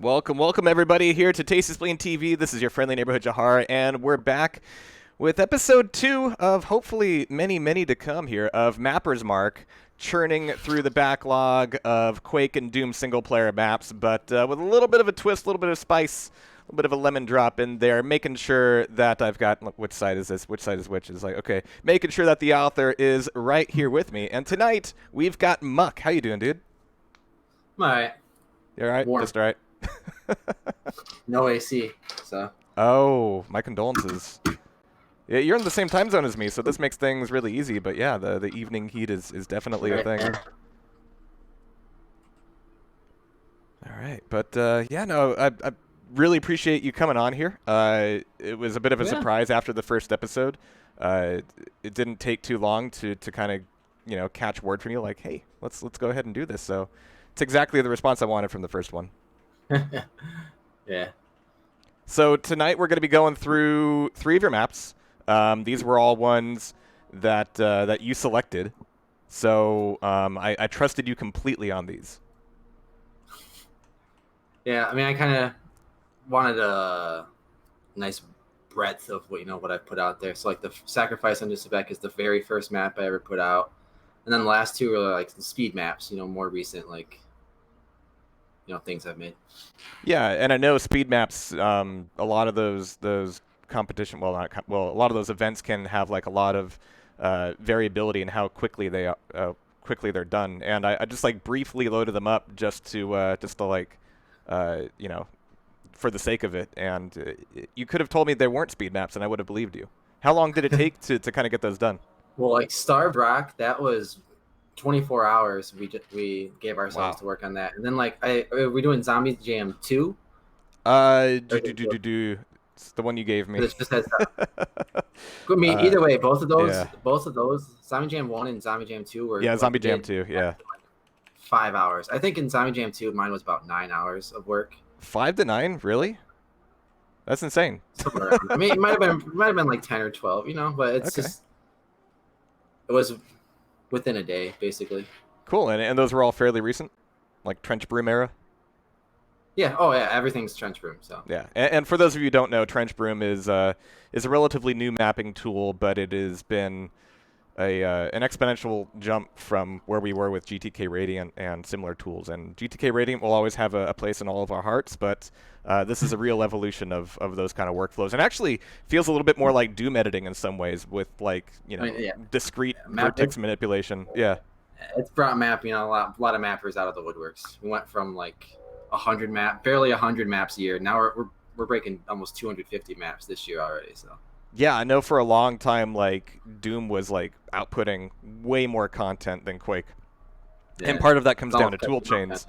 Welcome everybody here to Tasty Spleen TV. This is your friendly neighborhood Jahar, and we're back with episode 2 of hopefully many to come here of Muk0r's Mark, churning through the backlog of Quake and Doom single-player maps, but with a little bit of a twist, a little bit of spice, a little bit of a lemon drop in there, making sure that I've got, look, which side is this, which side is which, is like, okay, making sure that the author is right here with me. And tonight, we've got Muk. How you doing, dude? I'm alright. You alright? Warm. Just alright? No AC, so. Oh, my condolences. Yeah, you're in the same time zone as me, so this makes things really easy. But yeah, the evening heat is definitely a thing. All right, but yeah, no, I really appreciate you coming on here. It was a bit of a surprise after the first episode. It didn't take too long to kind of catch word from you, like, hey, let's go ahead and do this. So it's exactly the response I wanted from the first one. Yeah. So tonight we're going to be going through 3 of your maps. These were all ones that that you selected. So I trusted you completely on these. Yeah, I mean, I kind of wanted a nice breadth of what I put out there. So like the Sacrifice on Disabek is the very first map I ever put out, and then the last 2 are like the speed maps. More recent, like things I've made. Yeah, and I know speed maps. A lot of those competition, a lot of those events can have like a lot of variability in how quickly they're done. And I just like briefly loaded them up just to like for the sake of it. And you could have told me there weren't speed maps, and I would have believed you. How long did it take to kind of get those done? Well, like Starved Rock, that was 24 hours we gave ourselves to work on that. And then like we're doing Zombie Jam 2. It's the one you gave me. It just has I mean, either way, both of those, Zombie Jam 1 and Zombie Jam 2 were Zombie Jam 2, yeah. Like 5 hours. I think in Zombie Jam 2 mine was about 9 hours of work. 5 to 9, really? That's insane. I mean, it might have been like 10 or 12, but it's just it was within a day, basically. Cool. And those were all fairly recent? Like Trench Broom era? Yeah. Oh, yeah. Everything's Trench Broom. So. Yeah. And for those of you who don't know, Trench Broom is a relatively new mapping tool, but it has been an exponential jump from where we were with GTK Radiant and similar tools. And GTK Radiant will always have a place in all of our hearts, but this is a real evolution of those kind of workflows. And actually feels a little bit more like Doom editing in some ways with like, discrete vertex manipulation. Yeah. It's brought mapping a lot of mappers out of the woodworks. We went from like barely 100 maps a year. Now we're breaking almost 250 maps this year already. So. Yeah, I know for a long time, like, Doom was, like, outputting way more content than Quake. Yeah. And part of that comes down to tool chains.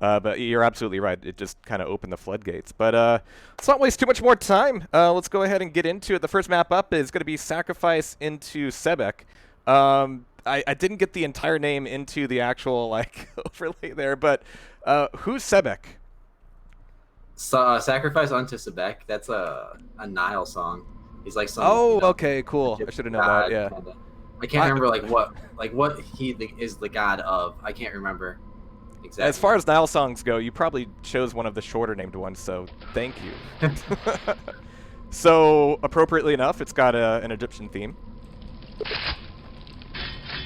But you're absolutely right. It just kind of opened the floodgates. But let's not waste too much more time. Let's go ahead and get into it. The first map up is going to be Sacrifice into Sebek. I didn't get the entire name into the actual, like, overlay there, but who's Sebek? Sacrifice unto Sebek. That's a Nile song. He's like some. Oh, okay, cool. I should have known that. Yeah. I can't remember what he is the god of. I can't remember exactly. As far as Nile songs go, you probably chose one of the shorter named ones, so thank you. So appropriately enough, it's got an Egyptian theme.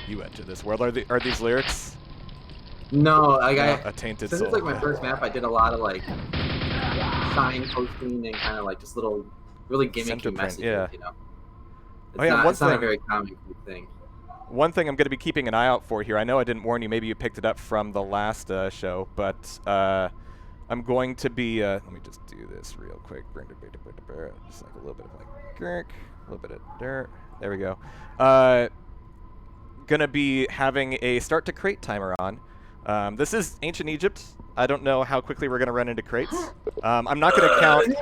You enter this world. Are these lyrics? No, like a tainted since soul. It's like my first map. I did a lot of like sign posting and kind of like just little. Really gimmicky messages, It's not a very common thing. One thing I'm going to be keeping an eye out for here, I know I didn't warn you, maybe you picked it up from the last show, but I'm going to be, let me just do this real quick, just like a little bit of like, a little bit of dirt, there we go. Going to be having a start to crate timer on. This is Ancient Egypt. I don't know how quickly we're going to run into crates. I'm not going to count...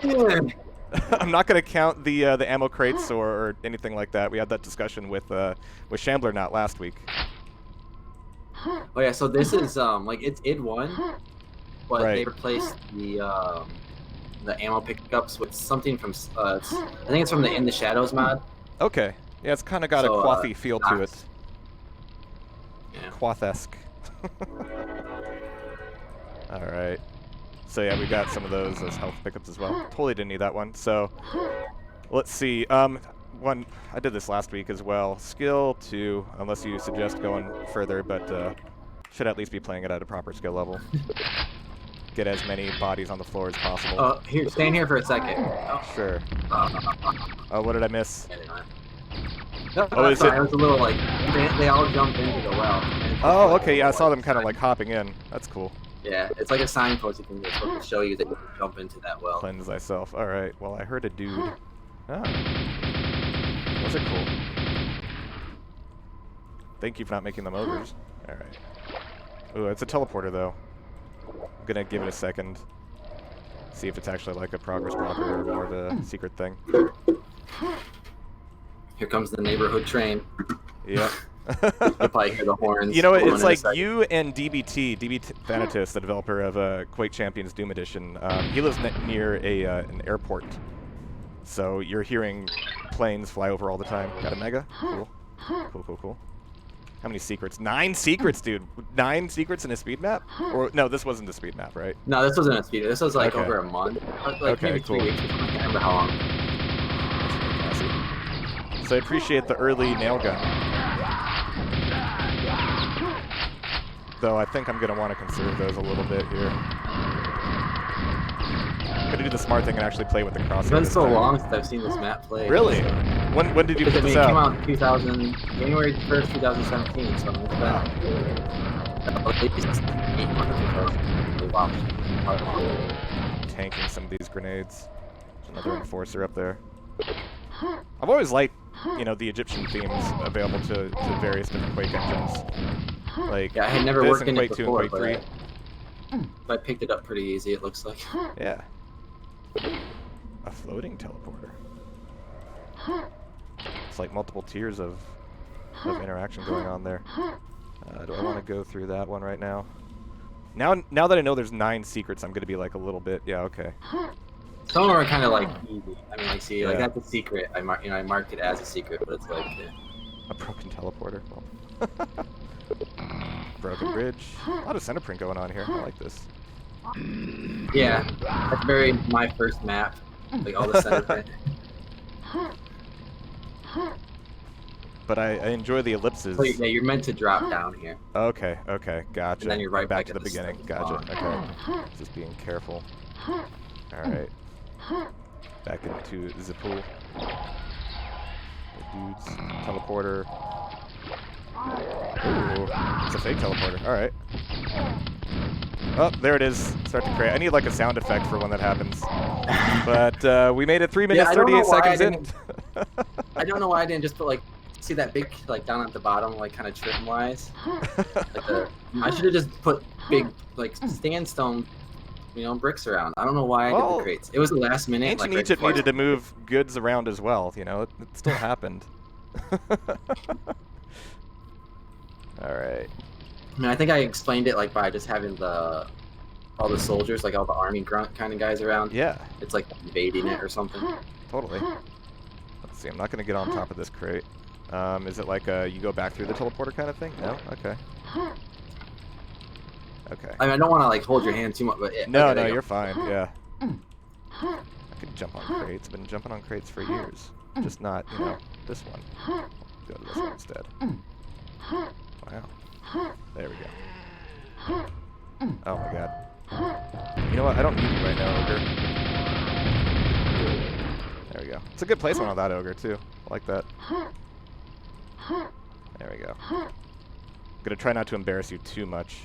I'm not going to count the ammo crates or anything like that. We had that discussion with Shambler not last week. Oh yeah, so this is like it's id 1, but they replaced the ammo pickups with something from I think it's from the In the Shadows mod. Okay, yeah, it's kind of got a Quathy feel to it. Yeah. Quath-esque. All right. So yeah, we got some of those as health pickups as well. Totally didn't need that one. So let's see. One, I did this last week as well. Skill 2, unless you suggest going further, but should at least be playing it at a proper skill level. Get as many bodies on the floor as possible. Oh, here, stand here for a second. Oh. Sure. Oh, what did I miss? No, Oh, is it? It was a little like they all jumped into the well. Oh, okay. Yeah, I saw them kind of like hopping in. That's cool. Yeah, it's like a signpost you can just to show you that you can jump into that well. Cleanse thyself. All right. Well, I heard a dude. Ah. Was it cool? Thank you for not making them ogres. All right. Ooh, it's a teleporter though. I'm gonna give it a second. See if it's actually like a progress blocker or more of a secret thing. Here comes the neighborhood train. Yep. You'll probably hear the horns. You know, it's like you and DBT Thanatos, the developer of Quake Champions Doom Edition. He lives near an airport, so you're hearing planes fly over all the time. Got a mega? Cool. Cool, cool, cool. How many secrets? 9 secrets, dude. 9 secrets in a speed map? Or no, this wasn't the speed map, right? No, this wasn't a speed. This was like Okay. over a month. Like Okay, maybe 3 cool. weeks. I can't remember how long. That's really classy. So I appreciate the early nail gun. Though I think I'm going to want to conserve those a little bit here. I'm going to do the smart thing and actually play with the crosshair. It's been this so time. long since I've seen this map played. Really? So. When did you put Because this it came out? out in January 1st, 2017. So it's been at least 8 months or so. Wow. Tanking some of these grenades. There's another enforcer up there. I've always liked, you know, the Egyptian themes available to various different Quake engines. Like, Yeah, I had never this worked and in Quake it 2 before, and Quake 3. but I picked it up pretty easy, it looks like. Yeah. A floating teleporter. It's like multiple tiers of interaction going on there. Do I want to go through that one right now? Now that I know there's 9 secrets, I'm going to be like a little bit, yeah, okay. Some of them are kind of like easy. I mean, like, see, like Yeah. that's a secret. I marked it as a secret, but it's like, A broken teleporter. Well. Broken bridge. A lot of center print going on here. I like this. yeah, that's very my first map. Like all the center print. But I enjoy the ellipses. So yeah, you're meant to drop down here. Okay, okay, gotcha. And then you're right back back to at the the beginning. spawn. Gotcha. Okay. Just being careful. Alright. Back into the pool. The dudes. Teleporter. Ooh, it's a fake teleporter. Alright. Oh, there it is. Start to create. I need like a sound effect for when that happens. But we made it 3 minutes, I don't 38 know why I seconds in. didn't- I don't know why I didn't just put like, see that big like down at the bottom, like kind of trim wise. I should have just put big like sandstone, you know, bricks around. I don't know why I did Well, the crates. It was the last minute. Ancient like, right Egypt before I- needed to move goods around as well, you know, it still happened. Alright. I mean, I think I explained it like by just having all the soldiers, like all the army grunt kind of guys around. Yeah, It's like invading it or something. totally. Let's see, I'm not going to get on top of this crate. Is it like you go back through the teleporter kind of thing? No? Okay. Okay. I mean, I don't want to like hold your hand too much, but No, okay, there no, you go. you're fine, yeah. I could jump on crates. I've been jumping on crates for years. Just not, you know, this one. Go to this one instead. Wow. There we go. Oh my god. You know what? I don't need you right now, Ogre. There we go. It's a good placement on that Ogre, too. I like that. There we go. I'm gonna try not to embarrass you too much.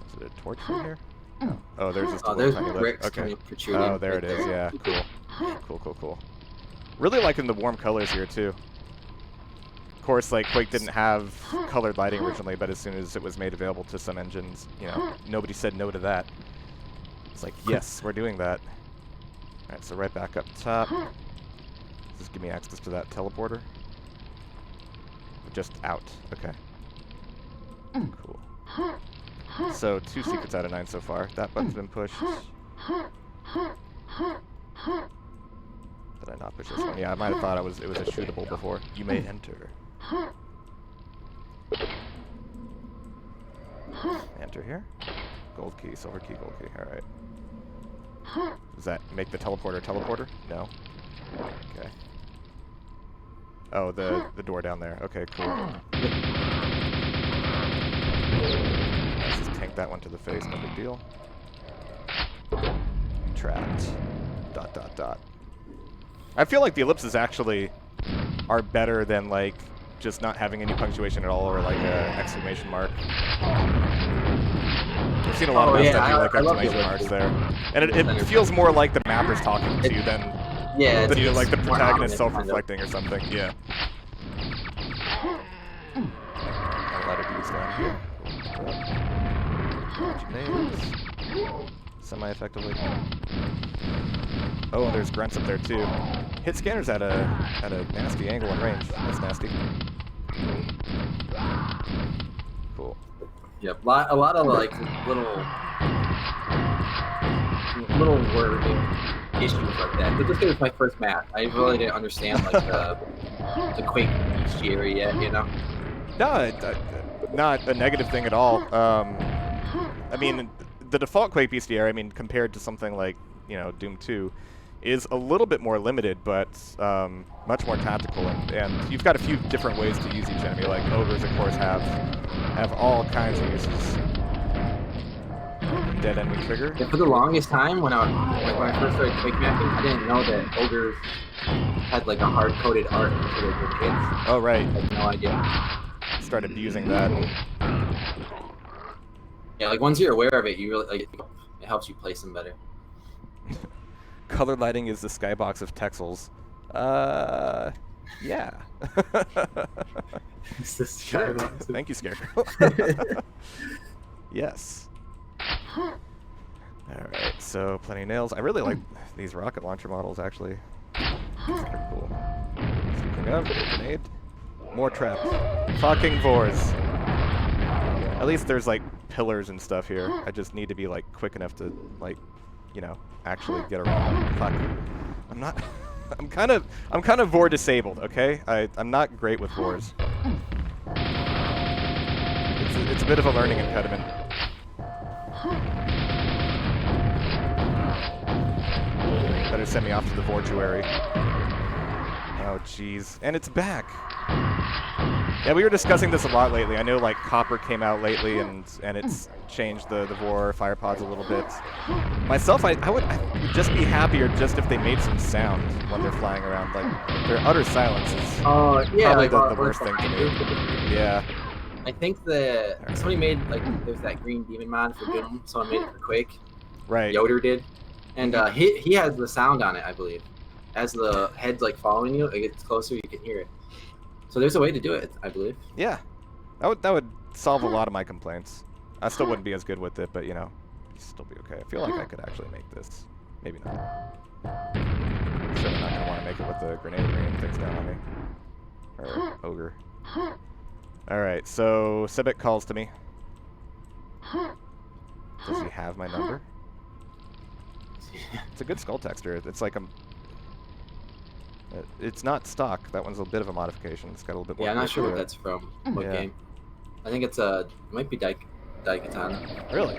Is it a torch from here? Oh, there's just a Oh, little there's tiny lip. bricks Okay. coming protruding. Oh, there right it is. there. Yeah, cool. Cool, cool, cool. Really liking the warm colors here, too. Of course, like, Quake didn't have colored lighting originally, but as soon as it was made available to some engines, you know, nobody said no to that. It's like, yes, we're doing that. Alright, so right back up top. Just give me access to that teleporter. Just out. Okay. Cool. So, 2 secrets out of 9 so far. That button's been pushed. Did I not push this one? Yeah, I might have thought it was a shootable before. You may enter. Enter here. Gold key, silver key, gold key. All right. Does that make the teleporter? No. Okay. Oh, the door down there. Okay, cool. Let's just tank that one to the face. No big deal. Trapped. ... I feel like the ellipses actually are better than like just not having any punctuation at all, or like a exclamation mark. I've seen a lot of maps that do like exclamation marks there, and it feels more like the mapper's talking to you than like the protagonist self-reflecting or something. Yeah. A lot of dudes down here. Semi-effectively. Oh, there's grunts up there too. Hit scanners at a nasty angle and range. That's nasty. Cool. Yep, a lot of like little wording issues like that. But this game was my first map. I really didn't understand like the Quake bestiary yet, you know. No, not a negative thing at all. I mean, the default Quake bestiary, I mean, compared to something like, you know, Doom 2, is a little bit more limited, but much more tactical, and you've got a few different ways to use each enemy. Like ogres, of course, have all kinds of uses. Dead enemy trigger. Yeah, for the longest time, when I first started Quake mapping, I didn't know that ogres had like a hard-coded art for their kids. Oh right. I had no idea. Started using that. Yeah, like once you're aware of it, you really like it helps you place them better. Color lighting is the skybox of Texels. Yeah. Sure. Thank you, Scarecrow. Yes. Alright, so plenty of nails. I really like these rocket launcher models, actually. They're cool. Speaking of, grenade. More traps. Fucking Vors. At least there's, like, pillars and stuff here. I just need to be, like, quick enough to, like, you know, actually get around. Fuck. I'm not... I'm kind of Vor disabled, okay? I'm not great with Vors. It's a bit of a learning impediment. Better send me off to the Vortuary. Oh, jeez. And it's back. Yeah, we were discussing this a lot lately. I know, like, Copper came out lately, and it's changed the Vor fire pods a little bit. Myself, I would just be happier just if they made some sound when they're flying around. Like, their utter silence is yeah, probably like, the worst thing to me. Yeah. I think that somebody made, like, there's that green demon mod for Doom. Someone made it for Quake. Right. Yoder did. And he has the sound on it, I believe. As the head's, like, following you, it gets closer, you can hear it. So there's a way to do it, I believe. Yeah. That would solve a lot of my complaints. I still wouldn't be as good with it, but, you know, still be okay. I feel like I could actually make this. Maybe not. So I'm not going to want to make it with the grenade raining things down on me. Or ogre. Alright, so Sibik calls to me. Does he have my number? It's a good skull texture. It's like it's not stock. That one's a bit of a modification. It's got a little bit more. Yeah, I'm not sure what that's from. What game? I think it's it might be Daikatana. Really?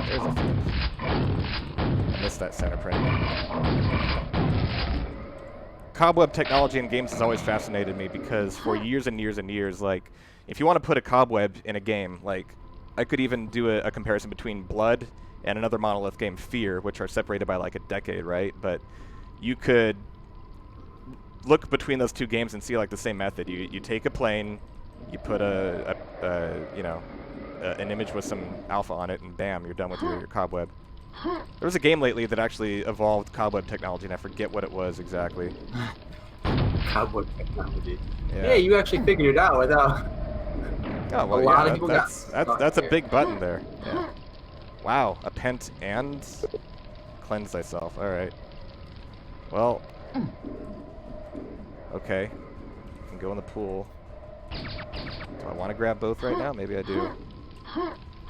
There's a few. I missed that center print. Cobweb technology in games has always fascinated me because for years and years and years, like, if you want to put a cobweb in a game, like, I could even do a comparison between Blood and another Monolith game, Fear, which are separated by like a decade, right? But you could look between those two games and see like the same method. You take a plane, you put you know, an image with some alpha on it, and bam, you're done with your cobweb. There was a game lately that actually evolved cobweb technology, and I forget what it was exactly. Cobweb technology. Yeah. Hey, you actually figured it out without. Oh well, a lot of people that's a big button there. Yeah. Wow, a pent and cleanse thyself. All right. Well. Okay. I can go in the pool. Do I want to grab both right now? Maybe I do.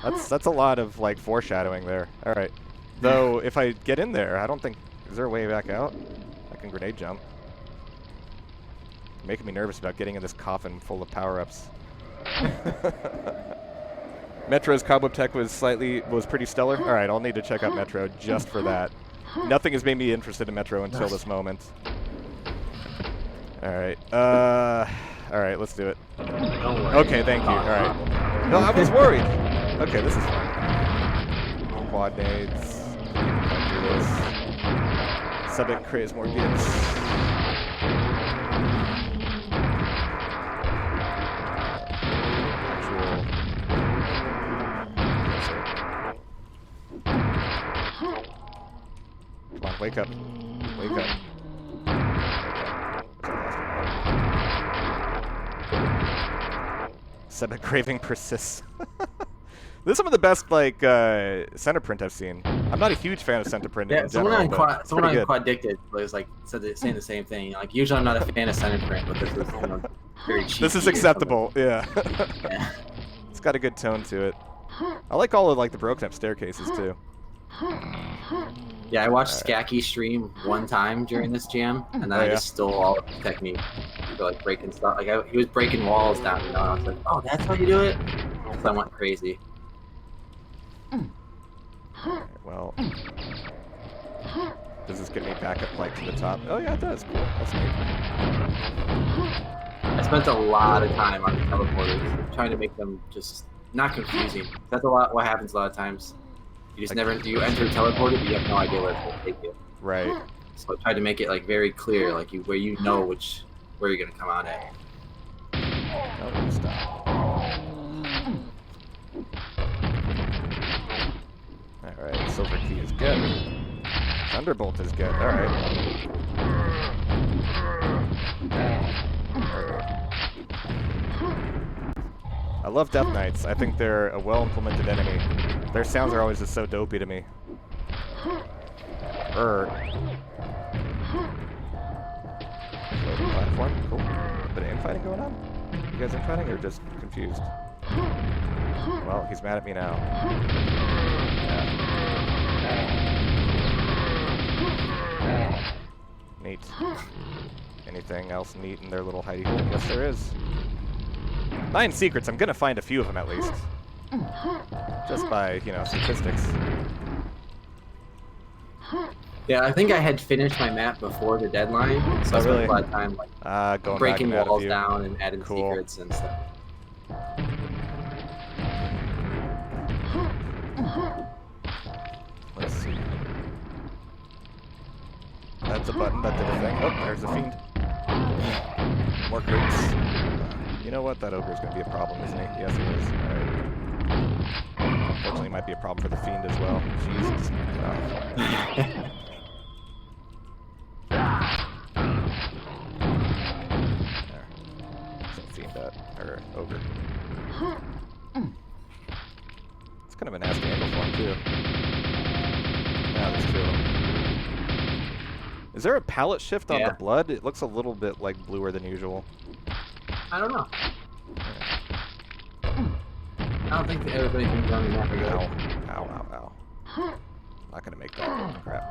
That's a lot of like foreshadowing there. All right. Though if I get in there, I don't think is there a way back out? I can grenade jump. Making me nervous about getting in this coffin full of power-ups. Metro's cobweb tech was pretty stellar. All right, I'll need to check out Metro just for that. Nothing has made me interested in Metro until this moment. All right. All right, let's do it. Okay, thank you. All right. No, I was worried. Okay, this is fine. Quad nades. Do this. Subic creates more gifts. Actual. Come on, wake up. Wake up. Subic craving persists. This is some of the best like center print I've seen. I'm not a huge fan of center print. Yeah, in general, someone on Quad Addicted was like saying the same thing. Like usually I'm not a fan of center print, but this is very cheap. This is acceptable. Yeah. Yeah. It's got a good tone to it. I like all of like the broken up staircases too. Yeah, I watched Skacky stream one time during this jam, and then I just stole all of his technique for like breaking stuff. Like he was breaking walls down, and I was like, "Oh, that's how you do it." So I went crazy. Right, well, does this get me back up like to the top? Oh yeah, it does. Cool. That's neat. I spent a lot of time on the teleporters, trying to make them just not confusing. That's a lot. What happens a lot of times. You just you enter a teleporter, but you have no idea where it's going to take you. Right. So I tried to make it like very clear, like where you know where you're going to come out at. Oh, stop. All right, silver key is good. Thunderbolt is good. All right. I love Death Knights. I think they're a well-implemented enemy. Their sounds are always just so dopey to me. Platform, cool. Bit of infighting going on? You guys infighting or just confused? Well, he's mad at me now. Yeah. Neat. Anything else neat in their little hidey hole? Yes, there is. 9 secrets. I'm gonna find a few of them at least. Just by, you know, statistics. Yeah, I think I had finished my map before the deadline, so I spent a lot of time like going breaking walls down and adding secrets and stuff. Let's see. That's a button that did a thing. Oh, there's a fiend. More creeps. You know what? That ogre's going to be a problem, isn't he? Yes, it is. Alright. Unfortunately, it might be a problem for the fiend as well. Jesus. There. Some fiend or ogre. It's kind of a nasty angle for him, too. Yeah, there's 2 of them. Is there a palette shift on the blood? It looks a little bit like bluer than usual. I don't know. I don't think that everybody can run in that regard. Ow, ow, ow, ow. Not gonna make that. Crap.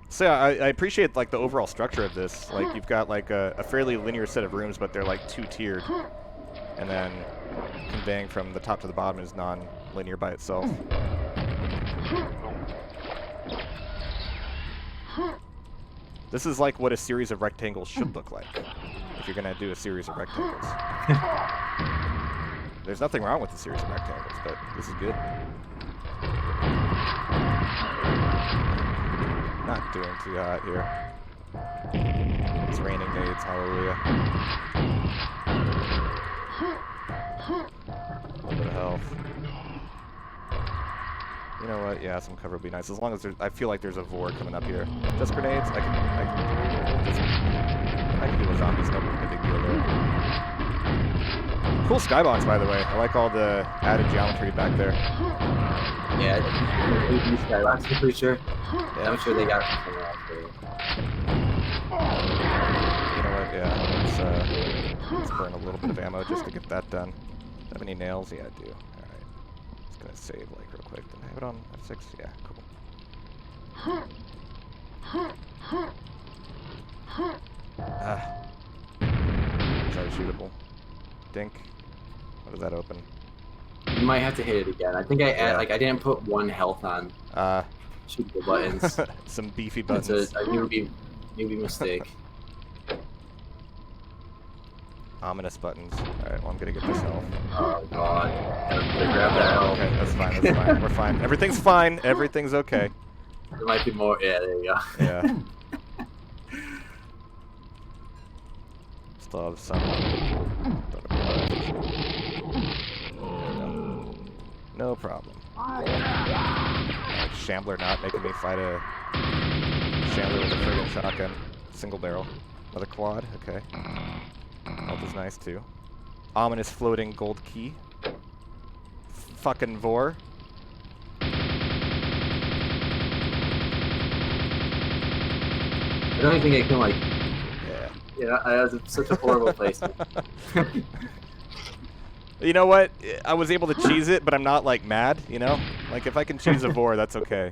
So yeah, I appreciate like the overall structure of this. Like you've got like a fairly linear set of rooms, but they're like 2-tiered. And then conveying from the top to the bottom is non-linear by itself. This is like what a series of rectangles should look like, if you're going to do a series of rectangles. There's nothing wrong with the series of rectangles, but this is good. Not doing too hot here. It's raining nades, hallelujah. A little bit of health. You know what? Yeah, some cover would be nice. As long as there's, I feel like there's a Vor coming up here. Just grenades? I can do the zombies. No big deal there. Cool skybox, by the way. I like all the added geometry back there. Yeah, these skybox, I'm pretty sure. Yeah, I'm sure they got it from somewhere else for you. You know what? Yeah, let's burn a little bit of ammo just to get that done. Do I have any nails? Yeah, I do. Alright. Just gonna save like real quick. Did I have it on F6? Yeah, cool. Is that shootable? Dink. What does that open? You might have to hit it again. I think Yeah. I didn't put 1 health on. Shoot the buttons. Some beefy buttons. It's a newbie mistake. Ominous buttons. Alright, well, I'm gonna get this health. Oh, God. Gotta grab that health. Okay, that's fine, that's fine. We're fine. Everything's fine. Everything's okay. There might be more. Yeah, there you go. Yeah. Still have some. No problem. Like Shambler not making me fight a Shambler with a friggin' shotgun. Single barrel. Another quad, okay. Health is nice too. Ominous floating gold key. Fucking Muk0r. I don't think I can, like... Yeah. Yeah, that was such a horrible placement. You know what? I was able to cheese it, but I'm not, like, mad, you know? Like, if I can cheese a Muk0r, that's okay.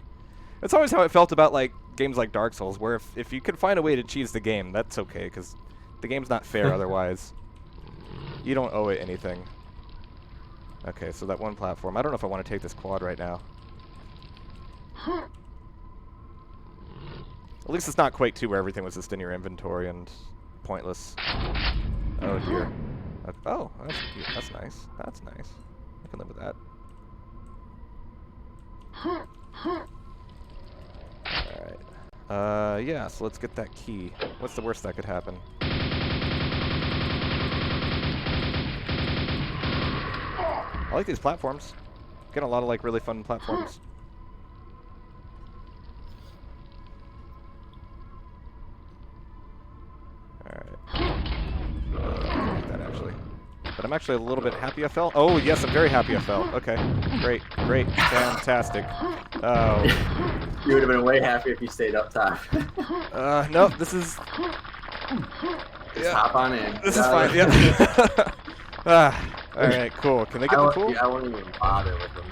That's always how it felt about, like, games like Dark Souls, where if you could find a way to cheese the game, that's okay, because the game's not fair otherwise. You don't owe it anything. Okay, so that one platform. I don't know if I want to take this quad right now. At least it's not Quake 2 where everything was just in your inventory and pointless. Oh, dear. Oh, that's nice. That's nice. I can live with that. Alright. Yeah, so let's get that key. What's the worst that could happen? I like these platforms. Getting a lot of, like, really fun platforms. That actually. But I'm actually a little bit happy I fell. Oh, yes, I'm very happy I fell. Okay. Great. Great. Fantastic. Oh. You would have been way happier if you stayed up top. No, this is... Just hop on in. This is fine, yeah. Alright, cool. Can they get the pool? I won't even bother with them.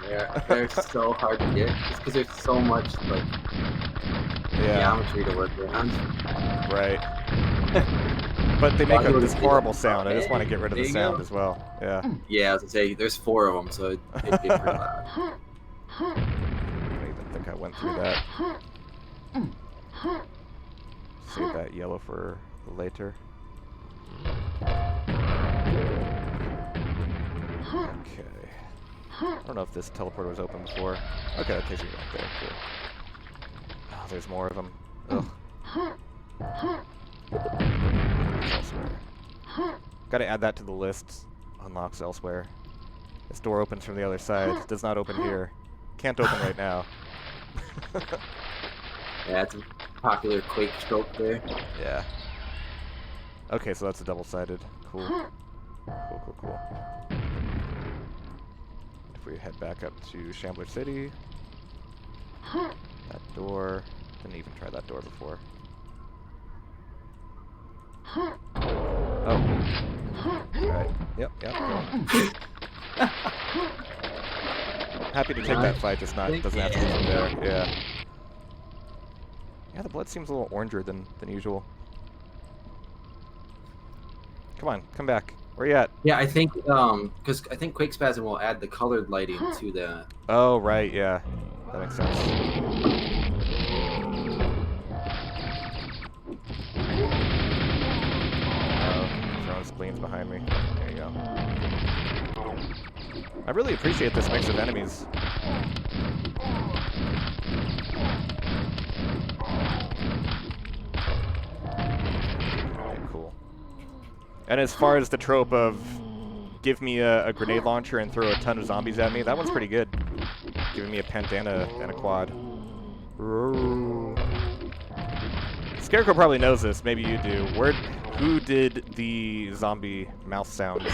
They're so hard to get. Just because there's so much, like, geometry to work around. Right. But they make this horrible sound. I just want to get rid of the sound as well. Yeah. Yeah, I was going to say, there's 4 of them, so it'd be pretty loud. I don't even think I went through that. Save that yellow for later. Okay. I don't know if this teleporter was open before. Okay, that takes me right there. Cool. Oh, there's more of them. Ugh. Elsewhere. Gotta add that to the list. Unlocks elsewhere. This door opens from the other side. Does not open here. Can't open right now. Yeah, it's a popular Quake trope there. Yeah. Okay, so that's a double-sided. Cool. Cool. If we head back up to Shambler City. That door. Didn't even try that door before. Oh. Alright. Yep, go. Happy to take that fight, just not doesn't have to be from there. Yeah. Yeah, the blood seems a little oranger than usual. Come on, come back. Where you at? Yeah, I think because I think Quake Spasm will add the colored lighting to the. Oh right, yeah, that makes sense. Throwing spleens behind me. There you go. I really appreciate this mix of enemies. Cool. And as far as the trope of give me a grenade launcher and throw a ton of zombies at me, that one's pretty good. Giving me a pent and a quad. Scarecrow probably knows this. Maybe you do. Who did the zombie mouth sounds? Do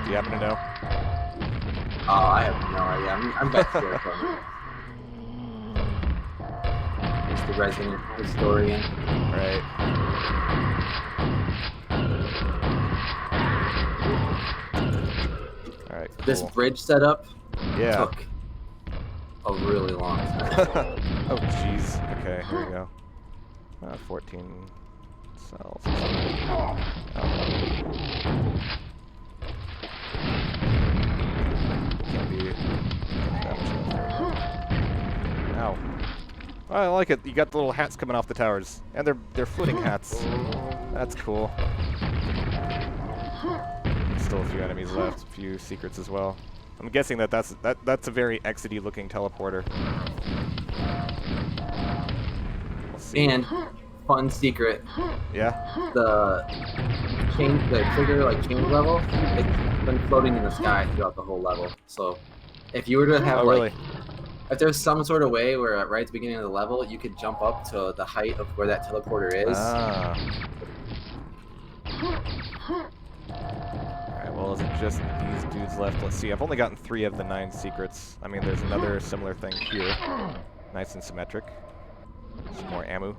you happen to know? Oh, I have no idea. I'm back Scarecrow. He's the resident historian. Right. Alright, cool. This bridge setup took a really long time. Oh, jeez. Okay, here we go. 14 cells. Oh. I like it. You got the little hats coming off the towers, and they're floating hats. That's cool. Still a few enemies left, a few secrets as well. I'm guessing that's a very exity looking teleporter. We'll see. And fun secret. Yeah. The trigger like change level, it's been floating in the sky throughout the whole level. So if you were to have really? if there's some sort of way where right at the beginning of the level you could jump up to the height of where that teleporter is. Ah. Alright, well, is it just these dudes left? Let's see. I've only gotten 3 of the 9 secrets. I mean, there's another similar thing here. Nice and symmetric. Some more ammo.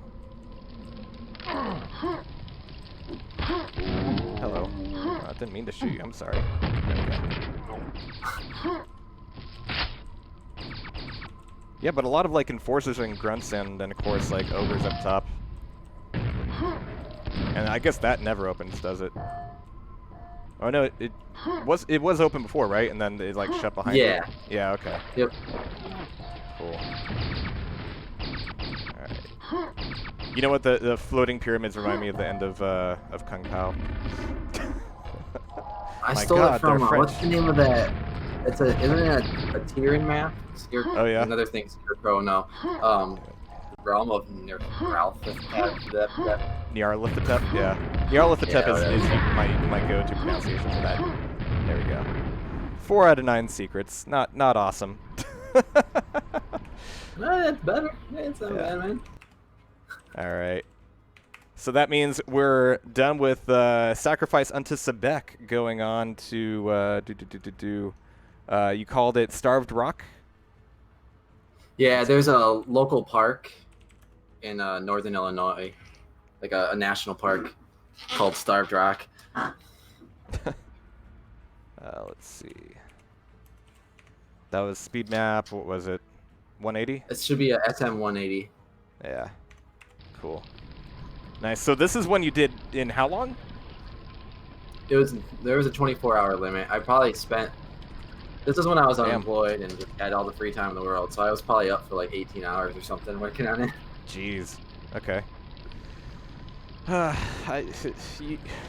Hello. I didn't mean to shoot you. I'm sorry. There we go. Yeah, but a lot of like enforcers and grunts and of course like ogres up top. And I guess that never opens, does it? Oh no, it was open before, right? And then it like shut behind it? Yeah. Yeah, okay. Yep. Cool. Alright. You know what, the floating pyramids remind me of the end of Kung Pao. I My stole God, it from they're what's French. the name of that? Isn't it a Tyrian map? Oh, yeah? Another thing, Pro, no. Realm of Nyarlathotep, yeah. Nyarlathotep Yeah, is my go-to pronunciation for that. There we go. 4 out of 9 secrets. Not awesome. That's better. It's not bad, man. Alright. So that means we're done with Sacrifice unto Sebek going on to you called it Starved Rock? Yeah, there's a local park in northern Illinois, like a national park called Starved Rock. Let's see. That was speed map. What was it? 180? It should be a SM 180. Yeah. Cool. Nice. So this is one you did in how long? There was a 24-hour limit. I probably spent. This is when I was unemployed and just had all the free time in the world, so I was probably up for like 18 hours or something working on it. Jeez. Okay.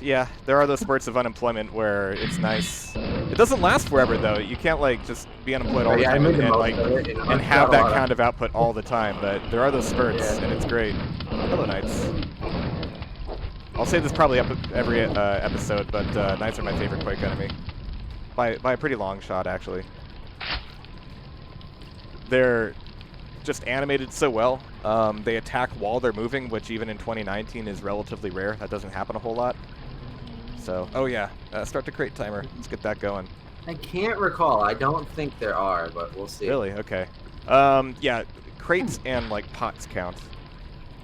Yeah, there are those spurts of unemployment where it's nice. It doesn't last forever though. You can't like just be unemployed all the time and have that kind of output all the time. But there are those spurts, and it's great. Hello, Knights. I'll say this probably every episode, but Knights are my favorite Quake enemy by a pretty long shot, actually. They're just animated so well. They attack while they're moving, which even in 2019 is relatively rare. That doesn't happen a whole lot. So, oh yeah, start the crate timer. Let's get that going. I can't recall. I don't think there are, but we'll see. Really? Okay. Yeah, crates and like pots count,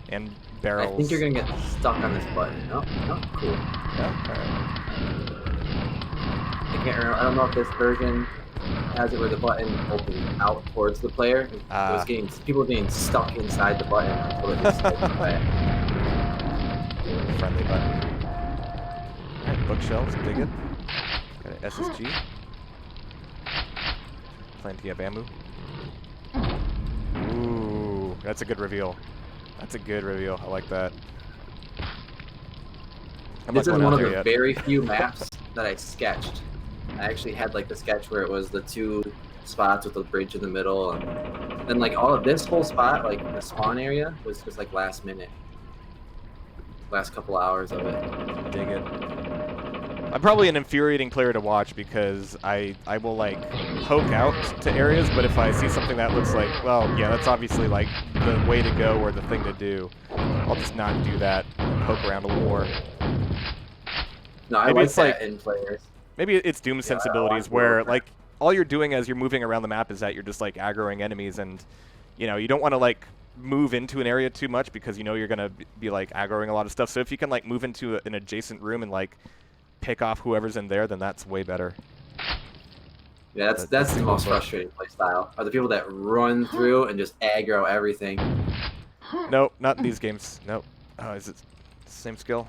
and barrels. I think you're gonna get stuck on this button. Oh, cool. Yeah. All right. I can't remember. I don't know if this version has it where the button opens out towards the player. People were getting stuck inside the button until it just opened away. Friendly button. Alright, bookshelves, dig it. Got an SSG. Plenty of ammo. Ooh, that's a good reveal. That's a good reveal. I like that. This is one of the very few maps that I sketched. I actually had like the sketch where it was the 2 spots with the bridge in the middle, and then like all of this whole spot, like the spawn area, was just like last minute. Last couple hours of it. Dig it. I'm probably an infuriating player to watch because I will like poke out to areas, but if I see something that looks like, well, yeah, that's obviously like the way to go or the thing to do, I'll just not do that and poke around a little more. No, I like that in players. Maybe it's Doom sensibilities where like all you're doing as you're moving around the map is that you're just like aggroing enemies, and you know, you don't want to like move into an area too much because you know you're gonna be like aggroing a lot of stuff. So if you can like move into an adjacent room and like pick off whoever's in there, then that's way better. Yeah, that's the most frustrating play style. Are the people that run through and just aggro everything. Nope, not in these games. Nope. Oh, is it the same skill?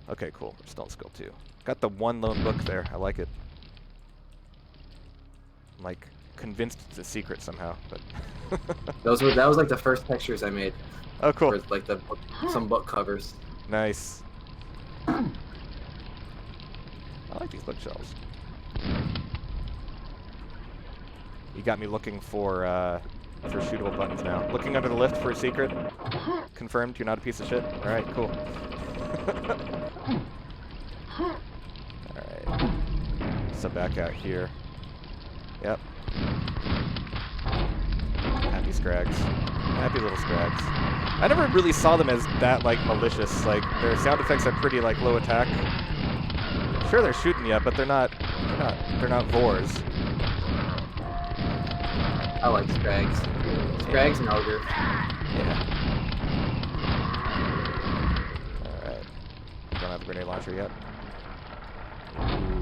Okay, cool. We're still in skill 2. Got the 1 lone book there. I like it. Like convinced it's a secret somehow. But that was like the first textures I made. oh, cool. For, like some book covers. Nice. I like these bookshelves. You got me looking for shootable buttons now. Looking under the lift for a secret. Confirmed you're not a piece of shit. All right, cool. All right. So back out here. Yep. Happy scrags. Happy little scrags. I never really saw them as that like malicious. Like their sound effects are pretty like low attack. Sure, they're shooting you, but they're not Vors. I like Scrags. Scrags and Ogre. Yeah. Alright. Don't have a grenade launcher yet. Ooh.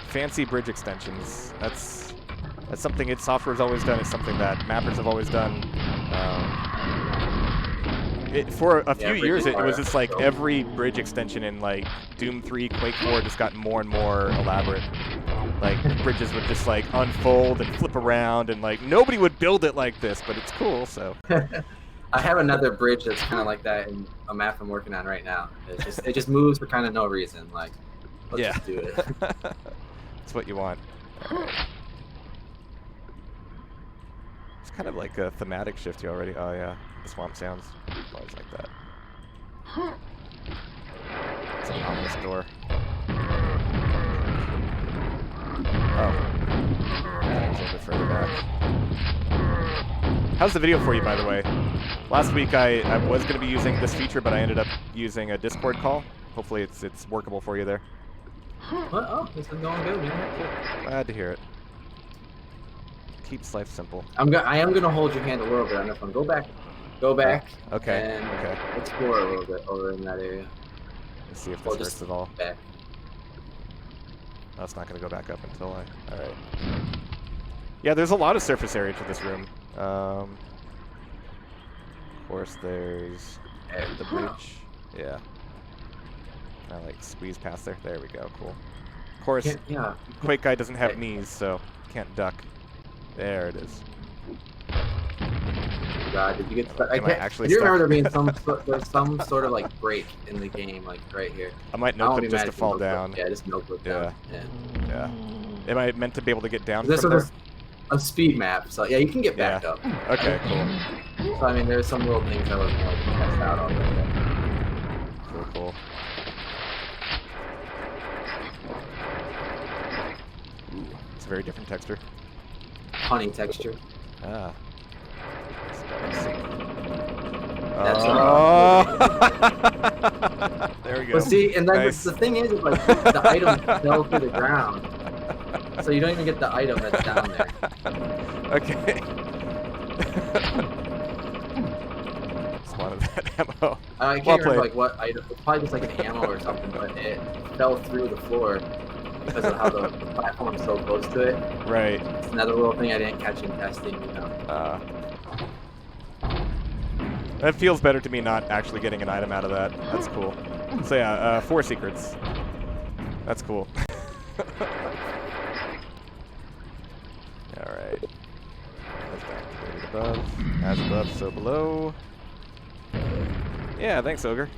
Fancy bridge extensions. That's something id Software's always done. It's something that mappers have always done. For a few years, it was just like every bridge extension in like Doom 3, Quake 4 just got more and more elaborate. Like bridges would just like unfold and flip around, and like nobody would build it like this, but it's cool. So I have another bridge that's kind of like that in a map I'm working on right now. It just moves for kind of no reason. Like let's just do it. That's what you want. Right. It's kind of like a thematic shift here already. Oh yeah, the swamp sounds always like that. It's an ominous door. Oh. That was a bit further back. How's the video for you, by the way? Last week I was going to be using this feature, but I ended up using a Discord call. Hopefully it's workable for you there. What? Oh, this is going good, man. Glad to hear it. Keeps life simple. I am gonna hold your hand a little bit on this one. Go back. Okay. And okay. explore a little bit over in that area. Let's see if this hurts at all. Back. Oh, it's not going to go back up until I... Alright. Yeah, there's a lot of surface area to this room. Of course, there's the breach. Yeah. Can I, like, squeeze past there? There we go. Cool. Of course, yeah. Quake Guy doesn't have knees, so can't duck. There it is. God, did you get stuck? I do remember there being some sort of like break in the game, like right here. I might notebook just to fall down. Yeah, just notebook down. Yeah. Am I meant to be able to get down This from there? is a speed map, so yeah, you can get back up. Okay, cool. So I mean, there's some little things I was going to test out already. Cool. Ooh, it's a very different texture. Honey texture. Ah. That's there we go. Well, see, and then nice. the thing is like the item fell to the ground, so you don't even get the item that's down there. Okay. Just wanted that ammo. I can't remember like what item. It's probably just like an ammo or something, but it fell through the floor because of how the platform is so close to it. Right. It's another little thing I didn't catch in testing, you know. That feels better to me not actually getting an item out of that. That's cool. So yeah, 4 secrets. That's cool. Alright. Above. As above, so below. Yeah, thanks, Ogre.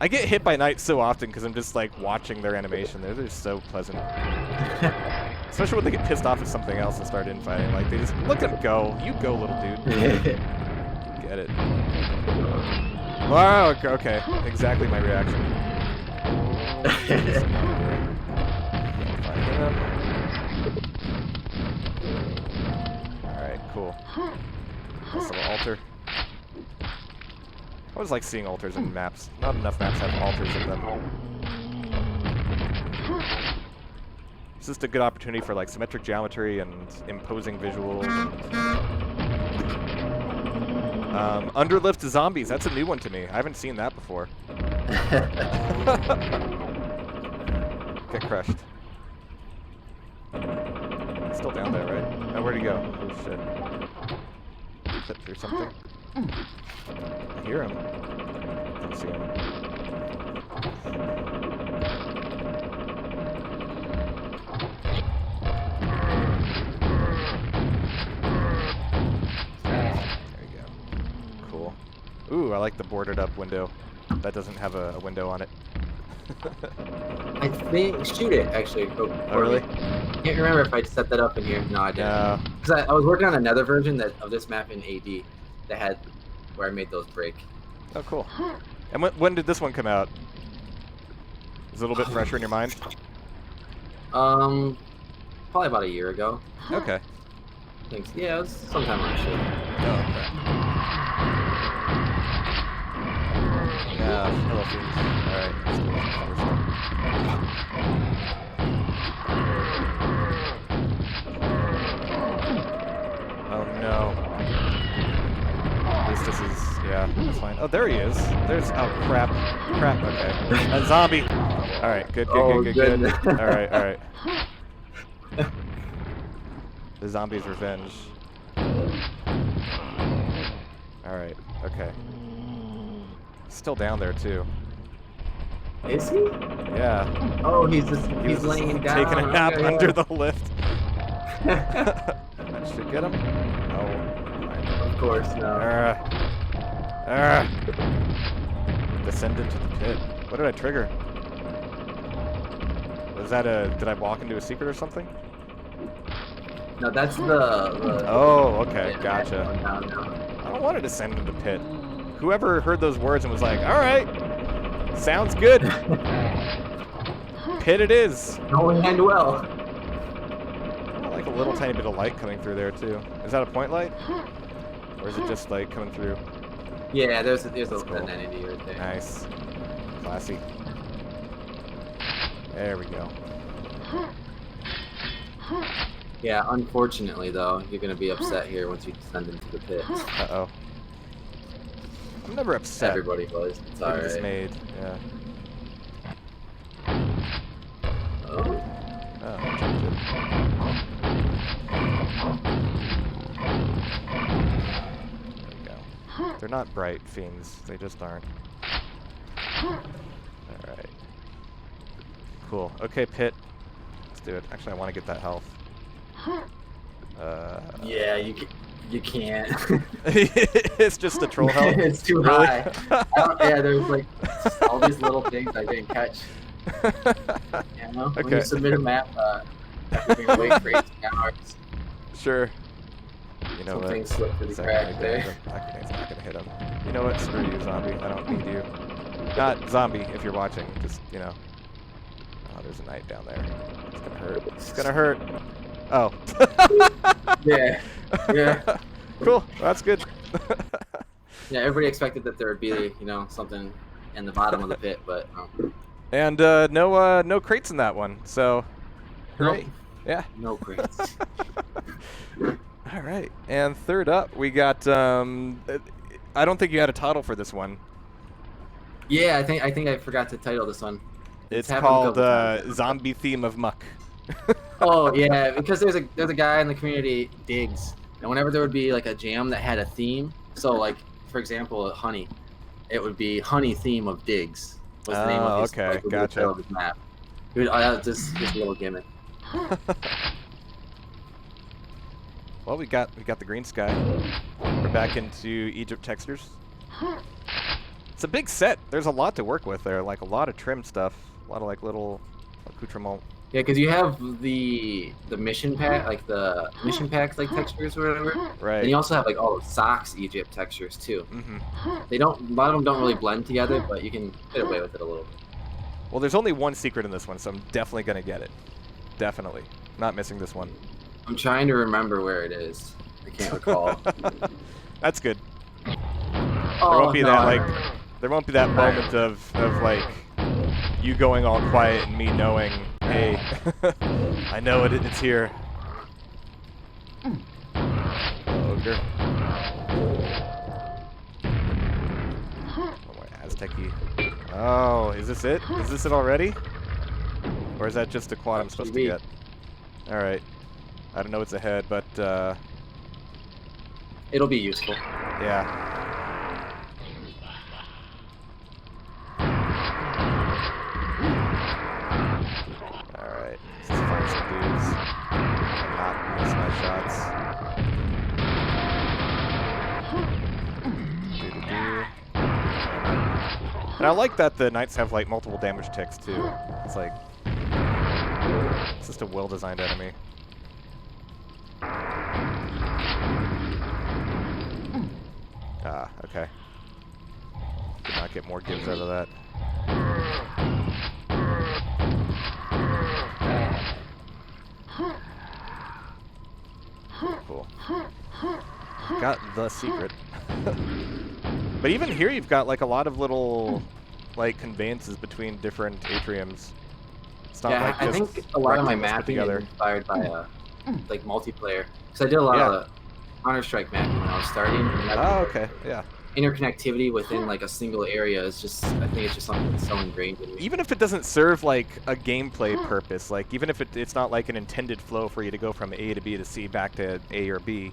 I get hit by knights so often because I'm just like watching their animation. They're just so pleasant. Especially when they get pissed off at something else and start infighting. Like, they just look at them go. You go, little dude. Get it. Wow, okay. Exactly my reaction. Alright, cool. Nice little altar. I always like seeing altars in maps. Not enough maps have altars in them. It's just a good opportunity for like symmetric geometry and imposing visuals. Underlift zombies, that's a new one to me. I haven't seen that before. Get crushed. It's still down there, right? Oh, where'd he go? Oh shit. Fit through something. I hear him. Don't see him. like the boarded up window. That doesn't have a window on it. I think shoot it actually. Oh, really? I can't remember if I set that up in here. No, I didn't. No. Because I was working on another version of this map in AD that had where I made those break. Oh, cool. And when did this one come out? Is it a little bit fresher in your mind? Probably about a year ago. Okay. I think so. Yeah, it was sometime last year. Oh, okay. Yeah, hello, fiends. Alright, let's do this first one. Oh no. At least this is, yeah, that's fine. Oh, there he is. There's, oh crap. Crap, okay. A zombie! Alright, good. Alright. The zombie's revenge. Alright, okay. Still down there too. Is he? Yeah. Oh, he's laying down. Taking a nap Okay, under the lift. That should get him. No. Of course, no. Descend into the pit. What did I trigger? Was that did I walk into a secret or something? No, that's the Oh, okay, yeah, gotcha. No. I don't want to descend into the pit. Whoever heard those words and was like, alright, sounds good. Pit it is. No end well. I like a little tiny bit of light coming through there too. Is that a point light? Or is it just like coming through? Yeah, there's cool. an entity right there. Nice. Classy. There we go. Yeah, unfortunately though, you're gonna be upset here once you descend into the pit. Uh-oh. I'm never upset. Everybody was. It's alright. Dismayed, yeah. Oh. Oh, jumped it. There we go. They're not bright fiends. They just aren't. Alright. Cool. Okay, pit. Let's do it. Actually, I want to get that health. Yeah, you can't. It's just a troll health. It's too Really? high. Yeah, there's like all these little things I didn't catch. You know, when you submit a map, after being away for 18 hours, Sure. You know some what? things slip through the It's not cracks gonna there. hit him. It's not gonna hit him. You know what? Screw you, zombie. I don't need you. Not zombie, if you're watching. Just, you know. Oh, there's a knight down there. It's gonna hurt. It's gonna hurt. Oh. Yeah. Yeah. Cool. That's good. Yeah, everybody expected that there would be, you know, something in the bottom of the pit, but And no crates in that one. So, nope. hooray. Yeah. No crates. All right. And third up, we got. I don't think you had a title for this one. Yeah, I think I forgot to title this one. It's happened a called couple times. Zombie Theme of Muck. Oh yeah, because there's a guy in the community, Diggs, and whenever there would be like a jam that had a theme, so like for example, Honey, it would be Honey Theme of Diggs was the name of his, okay, like, the gotcha. title of his map. It would, just little gimmick. Well, we got the green sky. We're back into Egypt textures. It's a big set. There's a lot to work with there, like a lot of trim stuff, a lot of like little accoutrement. Yeah, because you have the mission pack, like the mission packs, like textures or whatever. Right. And you also have like all the socks Egypt textures too. Mm-hmm. They don't, a lot of them don't really blend together, but you can get away with it a little bit. Well, there's only one secret in this one, so I'm definitely gonna get it. Definitely, not missing this one. I'm trying to remember where it is. I can't recall. That's good. Oh, There won't be no, that I like, remember. there won't be that moment of like you going all quiet and me knowing, hey, I know it's here. Ogre. Oh my Aztec-y. Oh, is this it? Is this it already? Or is that just a quad I'm supposed to get? Alright. I don't know what's ahead, but It'll be useful. yeah. Alright, let's find some dudes and not miss my shots. Do-do-do. And I like that the knights have like multiple damage ticks too. It's like it's just a well-designed enemy. Ah, okay. Did not get more gives out of that. Cool. Got the secret. But even here you've got like a lot of little like conveyances between different atriums. It's not like I just think a lot of my rectangles put mapping together. is inspired by like multiplayer, because I did a lot of Counter-Strike mapping when I was starting. And Oh, okay, yeah. Interconnectivity within like a single area is just, I think it's just something that's so ingrained in me. Even if it doesn't serve like a gameplay purpose, like even if it's not like an intended flow for you to go from A to B to C back to A or B,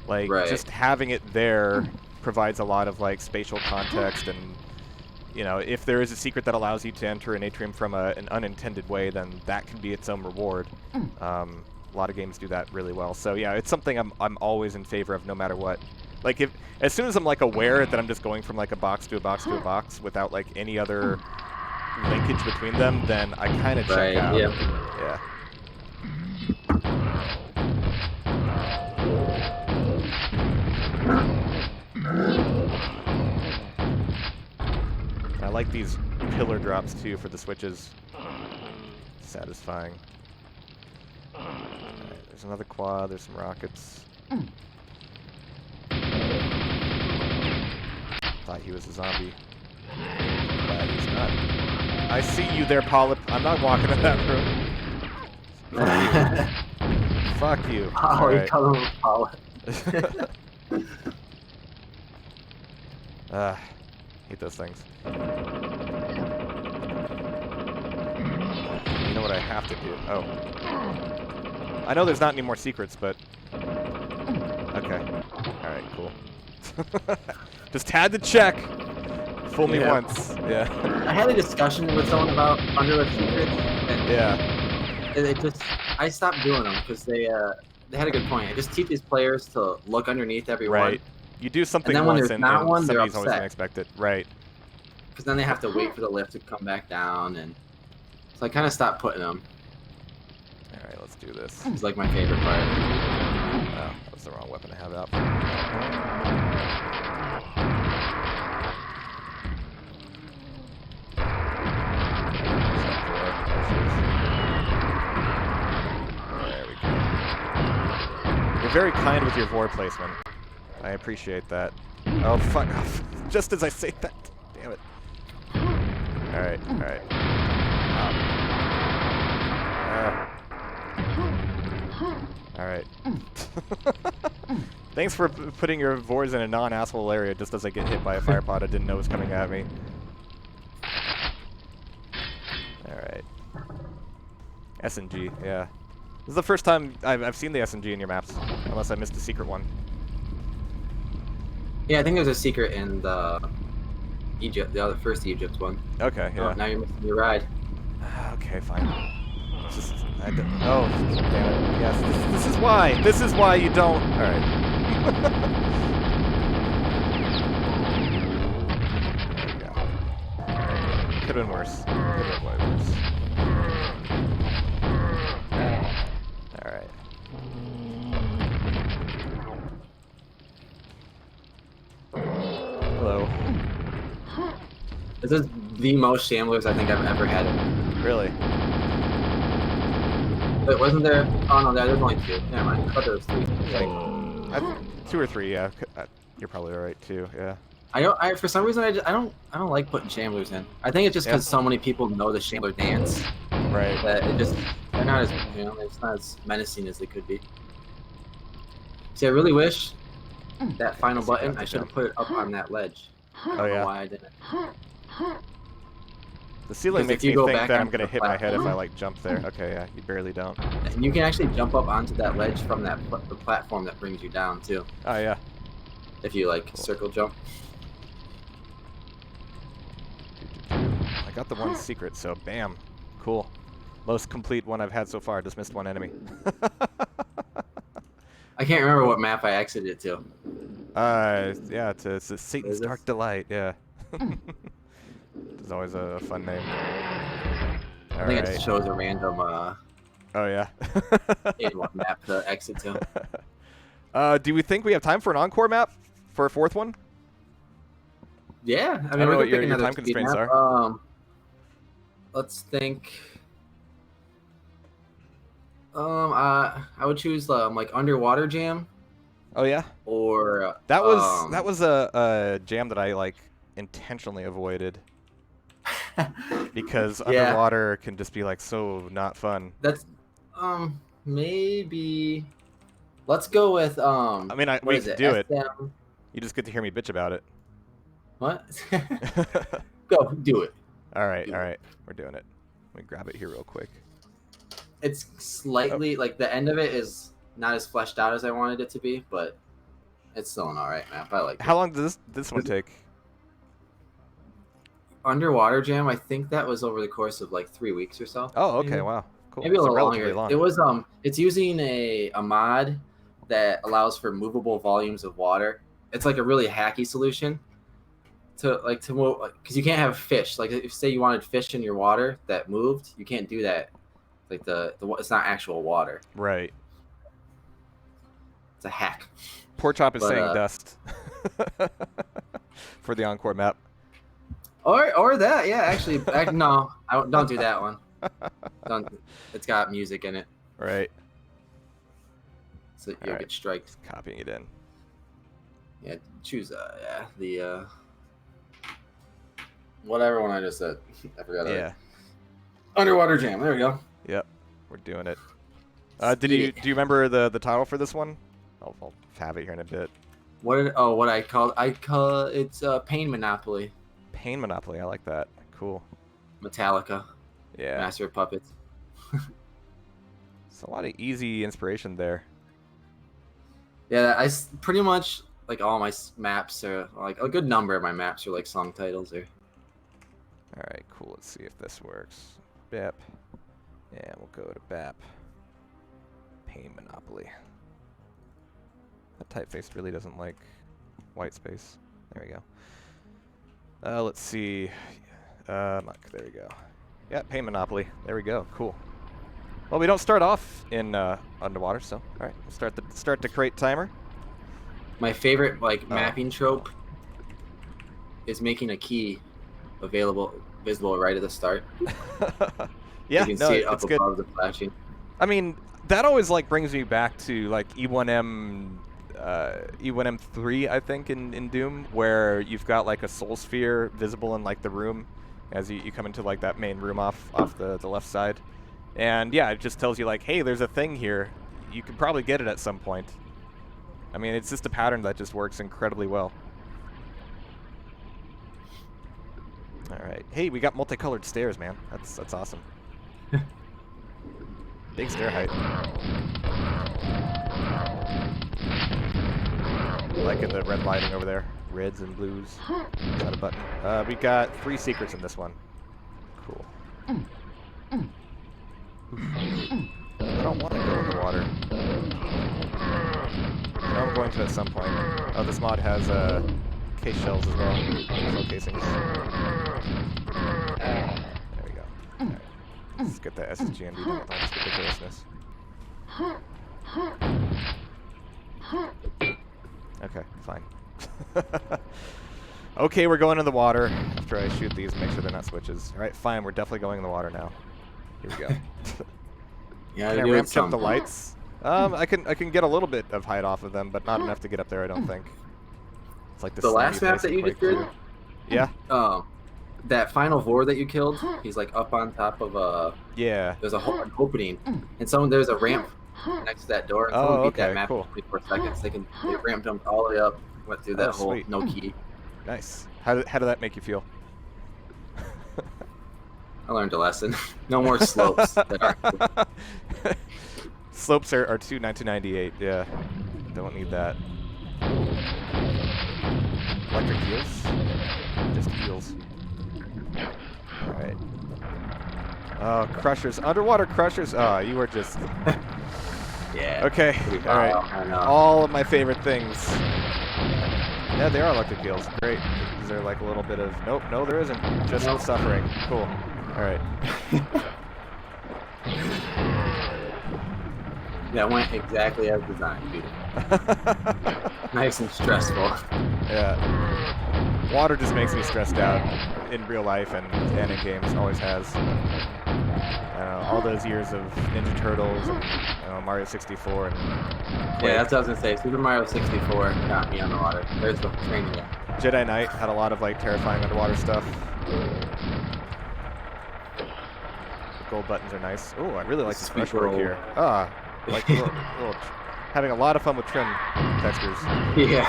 like just having it there provides a lot of like spatial context, and you know, if there is a secret that allows you to enter an atrium from an unintended way, then that can be its own reward. A lot of games do that really well. So yeah, it's something I'm always in favor of no matter what. Like as soon as I'm like aware that I'm just going from like a box to a box to a box without like any other linkage between them, then I kind of check out. Yeah. I like these pillar drops too for the switches. Satisfying. Alright, there's another quad, there's some rockets. Thought he was a zombie. Glad he's not. I see you there, Polyp. I'm not walking in that room. Fuck you. Oh, you call him Polyp. Hate those things. You know what I have to do? Oh. I know there's not any more secrets, but... Okay. Alright, cool. Just had to check. Fool me once. Yeah. I had a discussion with someone about Underwood secrets, and it just, I stopped doing them because they had a good point. It just teaches players to look underneath everyone. Right. You do something and then once when there's not one, somebody's they're always upset. gonna expect it. Right. Because then they have to wait for the lift to come back down, and so I kind of stopped putting them. All right, let's do this. It's like my favorite part. Oh, that was the wrong weapon to have out. There we go. You're very kind with your vor placement. I appreciate that. Oh, fuck. Just as I say that. Damn it. Alright, alright. Alright. Thanks for putting your vors in a non-asshole area just as I get hit by a fire pod I didn't know was coming at me. Alright. SNG, yeah. This is the first time I've seen the SNG in your maps, unless I missed a secret one. Yeah, I think there's a secret in the first Egypt one. Okay, yeah. Oh, now you're missing your ride. Okay, fine. It's just, oh, damn it. Yes, this is why. This is why you don't. All right. There we go. Could have been worse. Could have been way worse. All right. Hello. This is the most shamblers I think I've ever had. Really? But wasn't there? Oh no, there's only two. Never mind. I thought there was three. Like, 2 or 3, yeah. You're probably right too. Yeah. I for some reason I don't like putting shamblers in. I think it's just because so many people know the shambler dance. Right. That it just, they're not as, you know, it's not as menacing as they could be. See, I really wish that final button, I should have put it up on that ledge. I don't know why I didn't. The ceiling makes me think that I'm gonna hit my head if I like jump there. Okay, yeah, you barely don't. And you can actually jump up onto that ledge from the platform that brings you down too. Oh yeah. If you like circle jump. I got the one secret, so bam, cool. Most complete one I've had so far. Just missed one enemy. I can't remember what map I exited to. Yeah, it's Satan's Dark Delight. Yeah. is always a fun name. I think it just shows a random Oh yeah. map to exit to. Do we think we have time for an encore map for a fourth one? Yeah, I I mean, don't know we what could pick your another time speed constraints map. are. Let's think. I would choose like underwater jam Oh yeah. or That was a jam that I like intentionally avoided because Yeah. underwater can just be like so not fun. That's maybe. Let's go with I mean, what we is could it? do it. SM? You just get to hear me bitch about it. What? Go do it. All right, Do all it. right, we're doing it. Let me grab it here real quick. It's slightly like the end of it is not as fleshed out as I wanted it to be, but it's still an alright map. I like it. How long does this one take? Underwater jam, I think that was over the course of like 3 weeks or so. Oh, okay, maybe. wow, cool. Maybe a So little relatively longer. long. It was it's using a mod that allows for movable volumes of water. It's like a really hacky solution to move, because you can't have fish. Like if say you wanted fish in your water that moved, you can't do that. Like the it's not actual water. Right. It's a hack. Poor Chop is But, saying dust for the encore map. Or that, yeah. Actually, no, don't do that one. Don't. It's got music in it, Right. so you'll Alright. get striked. Just copying it in. Yeah, choose the whatever one I just said. I forgot. Yeah. Underwater jam. There we go. Yep. We're doing it. Speed it. Do you remember the title for this one? I'll have it here in a bit. What I call it's Pain Monopoly. Pain Monopoly. I like that. Cool. Metallica. Yeah. Master of Puppets. It's a lot of easy inspiration there. Yeah, pretty much like all my maps are like a good number of my maps are like song titles or. All right, cool. Let's see if this works. BAP. Yeah, we'll go to BAP. Pain Monopoly. That typeface really doesn't like white space. There we go. Let's see. Muk, there we go. Yeah, Pain Monopoly. There we go. Cool. Well, we don't start off in underwater, so all right. We'll start the crate timer. My favorite mapping trope is making a key visible right at the start. Yeah, You can see it up it's good. above the flashing. I mean, that always brings me back to E1M, E1M3, I think, in Doom, where you've got a soul sphere visible in the room as you come into that main room off the left side, and yeah, it just tells you hey, there's a thing here. You could probably get it at some point. I mean, it's just a pattern that just works incredibly well. All right, hey, we got multicolored stairs, man. That's awesome. Big stair height. Liking the red lighting over there. Reds and blues. Is that a button? We got 3 secrets in this one. Cool. I don't want to go in the water. I know I'm going to at some point. Oh, this mod has case shells as well. Shell casings. There we go. All right. Let's get that SSG and be done with all this ridiculousness. Okay, fine. Okay, we're going in the water after I shoot these and make sure they're not switches. All right, fine, we're definitely going in the water now. Here we go. Yeah, Can I ramp up the lights? I can get a little bit of height off of them, but not enough to get up there, I don't think. It's like The last map that you just did? Yeah. That final vor that you killed, he's up on top of Yeah. there's an opening, and there's a ramp next to that door. And Oh, someone beat okay, that map cool. in 24 seconds. They ramp jumped all the way up, went through that whole sweet. no key. Nice. How did that make you feel? I learned a lesson. No more slopes that aren't. Slopes are too 1998. Yeah. Don't need that. Electric heels? Just heels. Alright. Oh, crushers. Underwater crushers. Oh, you were just... Yeah. Okay. Alright. I know. All of my favorite things. Yeah, they are electric heels. Great. Is there like a little bit of... Nope, no there isn't. Just Nope. suffering. Cool. Alright. That went exactly as designed. Beautiful. Nice and stressful. Yeah. Water just makes me stressed out in real life and in games. Always has. All those years of Ninja Turtles and Mario 64 and Yeah, that's what I was gonna say. Super Mario 64 got me on the water. There's the training. Jedi Knight had a lot of like terrifying underwater stuff. The gold buttons are nice. Oh, I really like this brushwork here. Ah, like little, having a lot of fun with trim textures. Yeah.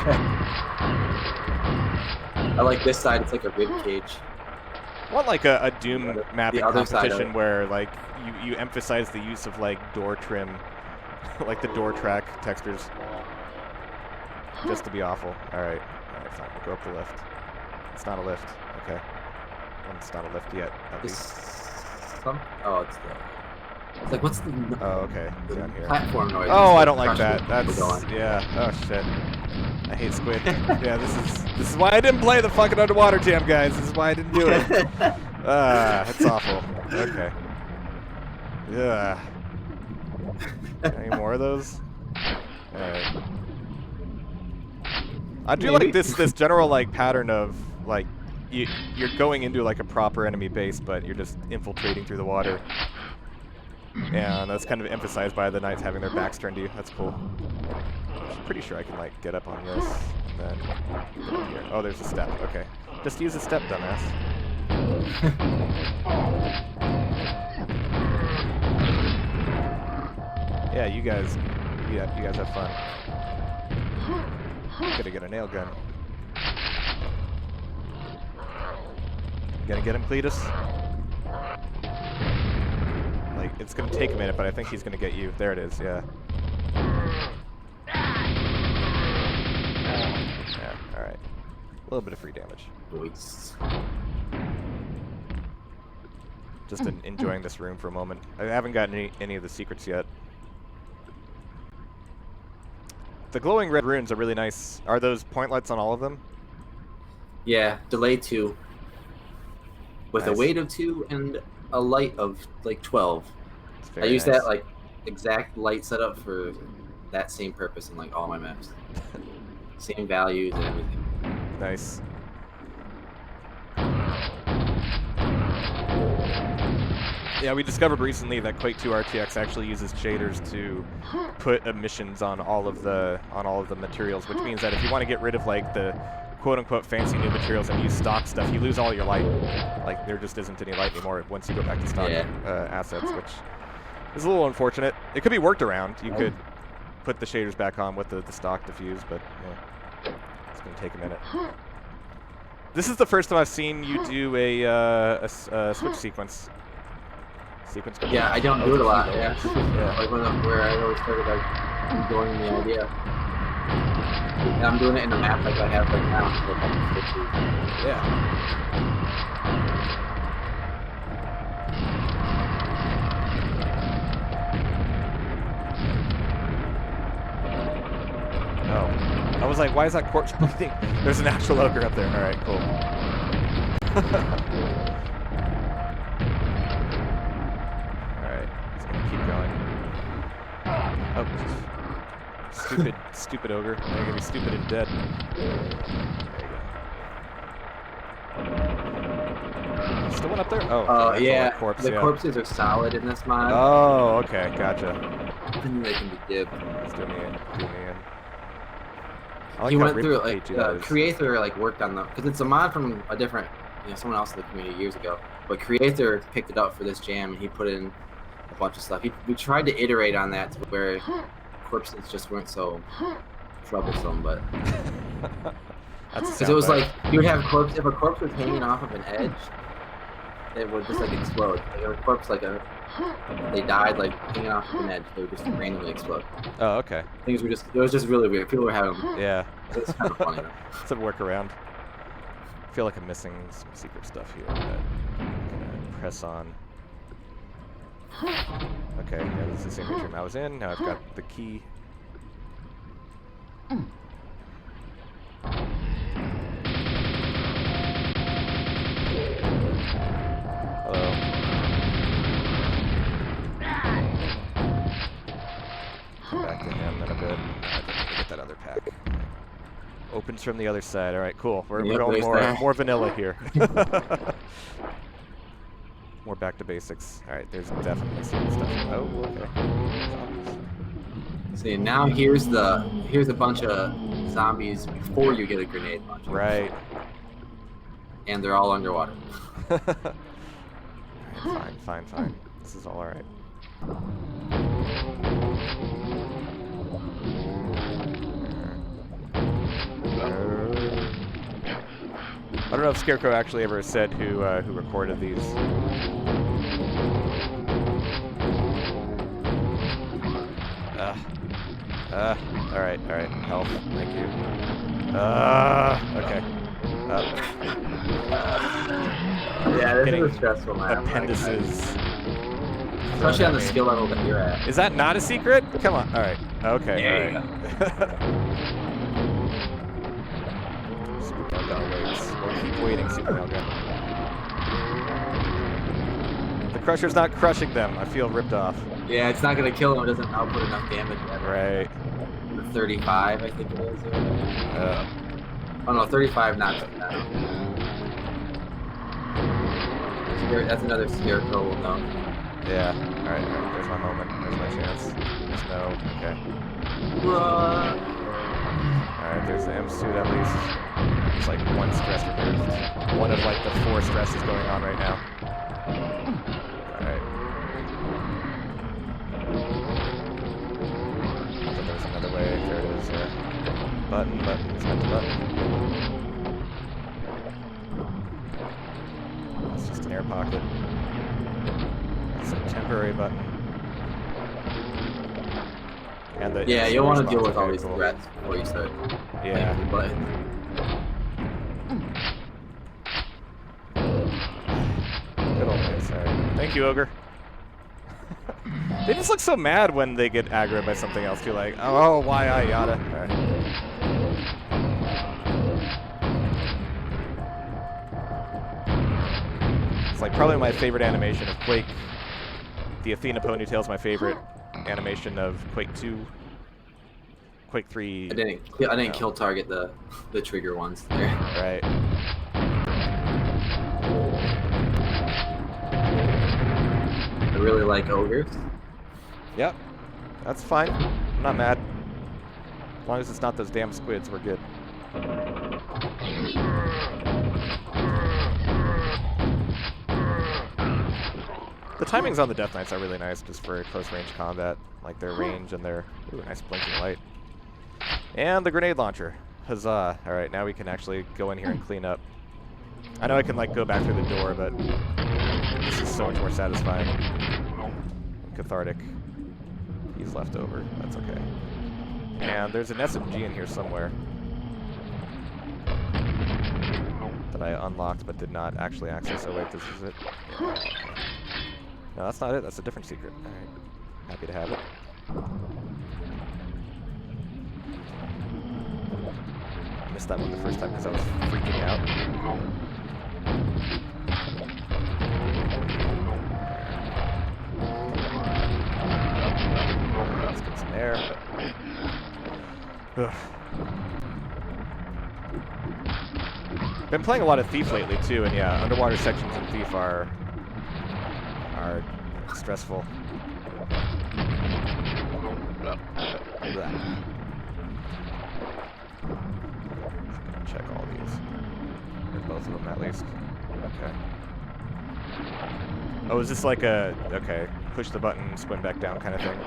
I like this side. It's like a rib cage. I want like a Doom mapping competition side where like you emphasize the use of like door trim, like the door track textures. Just to be awful. All right, fine. We'll go up the lift. It's not a lift. Okay. It's not a lift yet. At least. Oh, it's like what's the? Oh, okay. Down here. Platform noise. Oh, I don't like that. That's going. yeah. Oh shit. I hate squid. Yeah, this is why I didn't play the fucking underwater jam, guys. This is why I didn't do it. That's awful. Okay. Yeah. Any more of those? All right. I do like this general like pattern of like you're going into like a proper enemy base, but you're just infiltrating through the water. And that's kind of emphasized by the knights having their backs turned to you. That's cool. I'm pretty sure I can like get up on this and then get up here. Oh, there's a step. Okay. Just use a step, dumbass. Yeah, you guys have fun. Gotta get a nail gun. You gonna get him, Cletus? Like, it's gonna take a minute, but I think he's gonna get you. There it is, yeah. Yeah, alright. A little bit of free damage. Voice. Just enjoying this room for a moment. I haven't gotten any of the secrets yet. The glowing red runes are really nice. Are those point lights on all of them? Yeah, delay 2. With Nice. a weight of 2 and a light of like 12. I Very use nice. that like exact light setup for that same purpose in like all my maps. Same values and everything. Nice. Yeah, we discovered recently that Quake 2 RTX actually uses shaders to put emissions on all of the materials, which means that if you want to get rid of like the quote-unquote fancy new materials and use stock stuff, you lose all your light. Like there just isn't any light anymore once you go back to stock assets, which is a little unfortunate. It could be worked around. You could put the shaders back on with the stock diffuse, but yeah, it's gonna take a minute. This is the first time I've seen you do a switch sequence. Yeah, I don't do it a lot. Yeah, Yeah. like where I always started like enjoying the idea. And I'm doing it in a map like I have right now. So I can switch these. Yeah. Oh. I was like, why is that corpse bleeding? There's an actual ogre up there. Alright, cool. Alright, he's gonna keep going. Oh, stupid ogre. Now you're gonna be stupid and dead. There you go. Still one up there? Oh, yeah. corpse, The yeah. corpses are solid in this mod. Oh, okay, gotcha. And they can be dibbed. Let's do me in. I like He how went through it Ricky like does. Creator like worked on them because it's a mod from a different, someone else in the community years ago. But Creator picked it up for this jam and he put in a bunch of stuff. We tried to iterate on that to where corpses just weren't so troublesome, but That's because it was like you would have corpse if a corpse was hanging off of an edge, it would just like explode. Like a corpse they died like hanging off of an edge, they would just randomly explode. Oh, okay. Things were it was just really weird. People were having Yeah. it was kind of funny though. It's a workaround. I feel like I'm missing some secret stuff here, but I'm gonna press on. Okay, yeah, this is the same room I was in. Now I've got the key. starter pack. Opens from the other side. All right, cool. We're Yep, going there's more vanilla here. More back to basics. All right, there's definitely some stuff. Oh, okay. Zombies. See, now here's a bunch of zombies before you get a grenade launcher. Right. And they're all underwater. Alright, fine. This is all right. I don't know if Scarecrow actually ever said who recorded these. All right. Health. Thank you. Okay. Yeah, this Getting is a stressful map. appendices. Especially on the skill level that you're at. Is that not a secret? Come on. All right. Okay. There you all right. Super Gun waits. We'll keep waiting, Super Gun. The Crusher's not crushing them. I feel ripped off. Yeah, it's not gonna kill him. It doesn't output enough damage yet. Right. The 35, I think it is. Oh no, 35 knocks him down. That's another Scarecrow will know. Yeah. All right. There's my moment. There's my chance. There's no. Okay. Run. All right. There's the M suit at least. It's like one stress removed. One of like the 4 stresses going on right now. All right. So there's another way. There it is. Button. It's not the button. It's just an air pocket. It's a temporary button. And the Yeah, you'll want to deal with all okay, these cool. threats before you start. Yeah. clicking the button. Good old man, sorry. Thank you, Ogre. They just look so mad when they get aggroed by something else too, like, oh, why I yada. Alright. It's like probably my favorite animation of Quake. The Athena ponytail's my favorite animation of Quake 2. Quake 3. I didn't kill target the trigger ones there. Right. I really like ogres. Yep. That's fine. I'm not mad. As long as it's not those damn squids, we're good. The timings on the Death Knights are really nice just for close range combat. Like their range and their... Ooh, nice blinking light. And the grenade launcher. Huzzah. Alright, now we can actually go in here and clean up. I know I can like go back through the door, but this is so much more satisfying. Cathartic. He's left over. That's okay. And there's an SMG in here somewhere that I unlocked but did not actually access. Oh wait, this is it. Yeah, okay. No, that's not it. That's a different secret. Alright. Happy to have it. I missed that one the first time because I was freaking out. Let's get some air. Ugh. Been playing a lot of Thief lately too, and yeah, underwater sections in Thief are stressful. Check all these. Or both of them at least. Okay. Oh, is this like a okay, push the button, spin back down kind of thing?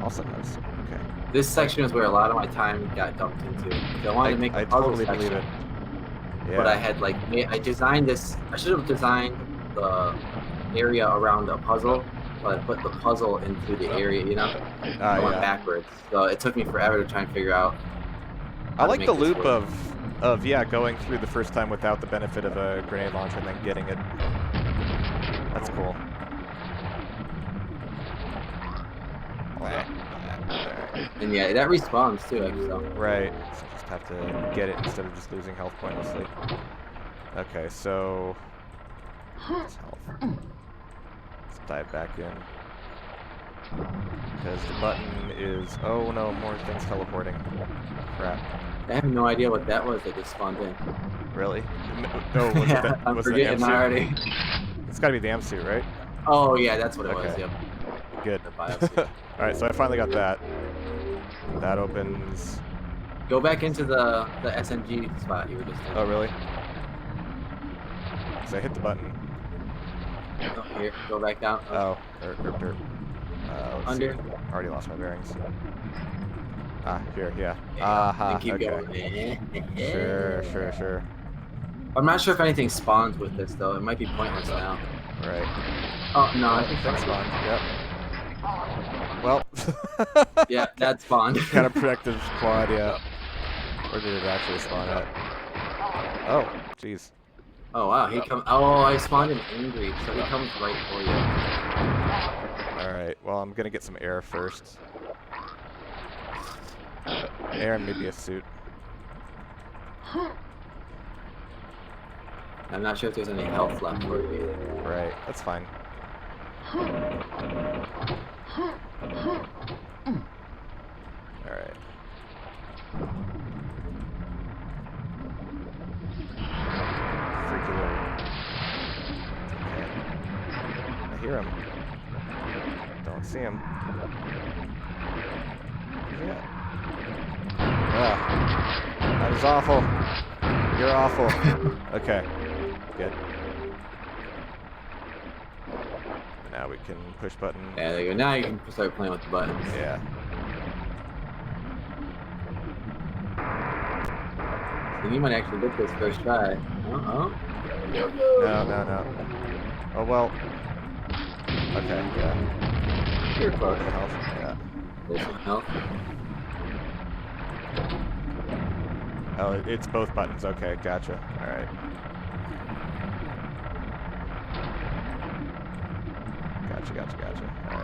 Also nice. Okay. This section is where a lot of my time got dumped into. I wanted to make a I puzzle totally section, believe it. Yeah. but I had like I designed this. I should have designed the area around a puzzle, but I put the puzzle into the area. You know, I went yeah. backwards. So it took me forever to try and figure out. I like the loop of yeah, going through the first time without the benefit of a grenade launcher and then getting it. That's cool. And yeah, that respawns too. So. Right. So just have to get it instead of just losing health pointlessly. Okay, so that's health. Let's dive back in. Because the button is... Oh no, more things teleporting. Crap. I have no idea what that was that just spawned in. Really? Oh, was it that? I'm Was it the forgetting amp suit? already. It's gotta be the amp suit, right? Oh yeah, that's what it was. Okay. Yep. Good. The biosuit. Alright, so I finally got that. That opens... Go back into the SMG spot you were just in. Oh, really? So I hit the button. Oh, here, go back down. Oh, derp. Let's Under. see. Already lost my bearings. Ah, here, yeah. And keep okay. going. Sure. I'm not sure if anything spawns with this though. It might be pointless now. Right. Oh no, I think That spawned. Yep. Well. Yeah, that spawned. Kind of protective quad, yeah. Where did it actually spawn at? Oh, jeez. Oh wow, he come. Oh, I spawned him angry, so he comes right for you. All right. Well, I'm gonna get some air first. Air and maybe a suit. I'm not sure if there's any health left for you either. Right. That's fine. All right. Freaky little. Okay. I hear him. Don't see him. Yeah. That is awful. You're awful. Okay. Good. Now we can push button. Yeah, there you go. Now you can start playing with the buttons. Yeah. And you might actually get this first try. No. Oh well. Okay, yeah. You're close. Health. Yeah. There's some health. Oh, it's both buttons. Okay, gotcha. All right. Gotcha. All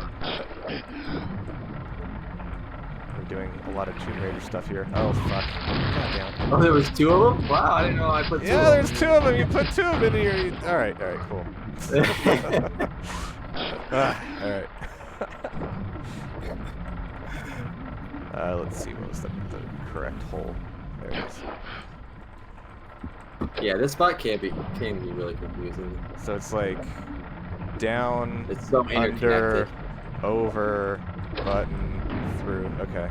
right. We're doing a lot of Tomb Raider stuff here. Oh fuck. God damn it. Oh, there was two of them? Wow, I didn't know I put two. Yeah, there's two of them. You put two of them in here. All right, cool. All right. Let's see. What was the correct hole? There it is. Yeah, this spot can be really confusing. So it's like down, It's so under, interconnected. over, button, through. Okay.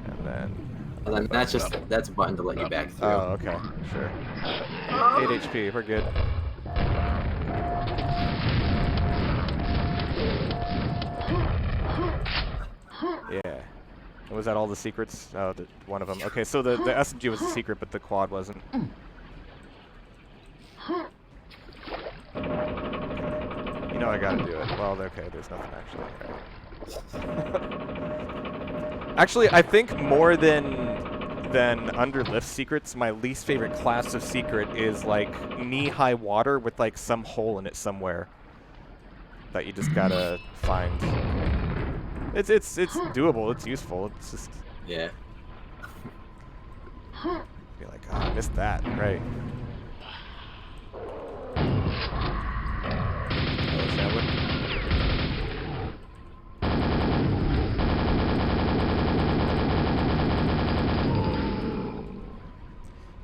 And then that's a button to let you back through. Oh, okay, sure. 8 HP, we're good. Yeah. And was that all the secrets? Oh, one of them. Okay, so the SMG was a secret, but the quad wasn't. You know I gotta do it. Well, okay, there's nothing actually. Actually, I think more than underlift secrets, my least favorite class of secret is like knee-high water with like some hole in it somewhere that you just gotta find. It's doable. It's useful. It's just Yeah. be like, oh, I missed that. Right.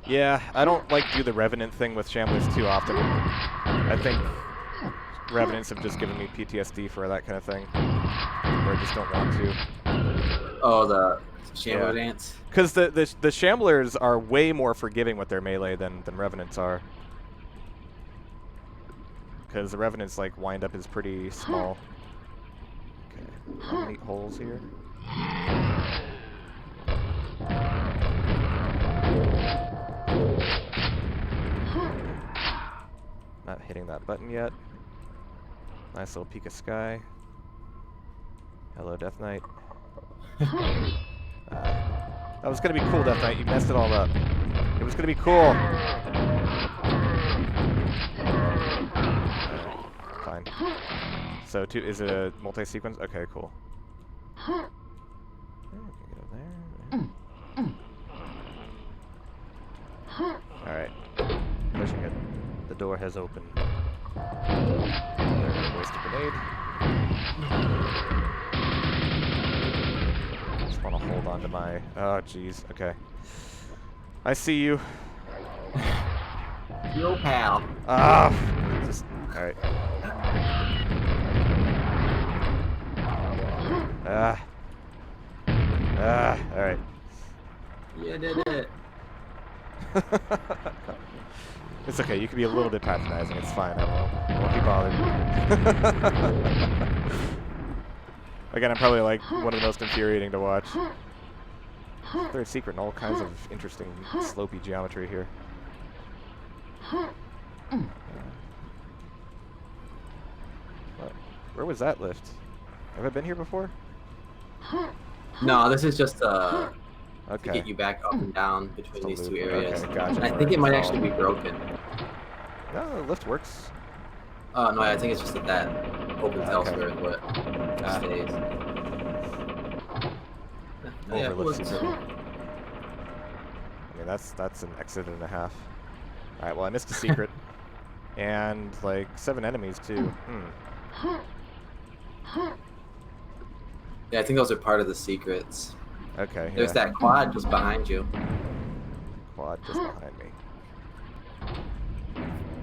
Yeah, I don't like do the Revenant thing with Shamblers too often. I think Revenants have just given me PTSD for that kind of thing, where I just don't want to. Oh, the Shambler dance? Because the Shamblers are way more forgiving with their melee than Revenants are. Because the Revenants like wind up is pretty small. Okay, how many holes here? Not hitting that button yet. Nice little peak of sky. Hello, Death Knight. That was gonna be cool, Death Knight. You messed it all up. It was gonna be cool. Fine. So, is it a multi-sequence? Okay, cool. Alright. Pushing it. The door has opened. There's a grenade. Just want to hold on to my... Oh, jeez. Okay. I see you. Yo, pal. Ah. Just... All right. All right. You did it. It's okay. You can be a little bit patronizing. It's fine. I won't be bothered. Again, I'm probably like one of the most infuriating to watch. Third secret and all kinds of interesting slopey geometry here. What? Where was that lift? Have I been here before? No, this is just to Okay. get you back up and down between these two areas. Okay, gotcha. I think it might actually be broken. No, the lift works. Oh no, I think it's just that opens Okay. elsewhere, but stays. Yeah, Overlift it secret. works. I mean, that's an exit and a half. All right. Well, I missed a secret, and like 7 enemies too. Yeah, I think those are part of the secrets. Okay. There's Yeah. that quad just behind you. Quad just behind me.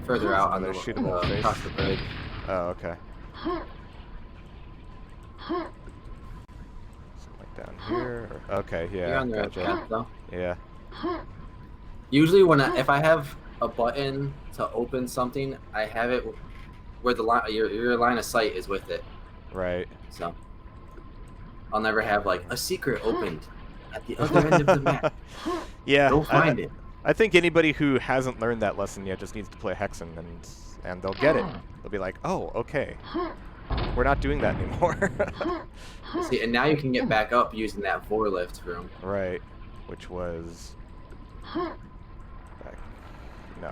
Further out on the Another shootable face. across the bridge. Oh, okay. Something like down here. Or, okay. Yeah. You're on the right Gotcha. path though. Yeah. Usually if I have a button to open something, I have it where the line your line of sight is with it. Right. So I'll never have like a secret opened at the other end of the map. Yeah. Go find it. I think anybody who hasn't learned that lesson yet just needs to play Hexen, and they'll get it. They'll be like, oh, okay. We're not doing that anymore. See, and now you can get back up using that vorlift room. Right. Which was... Back. No.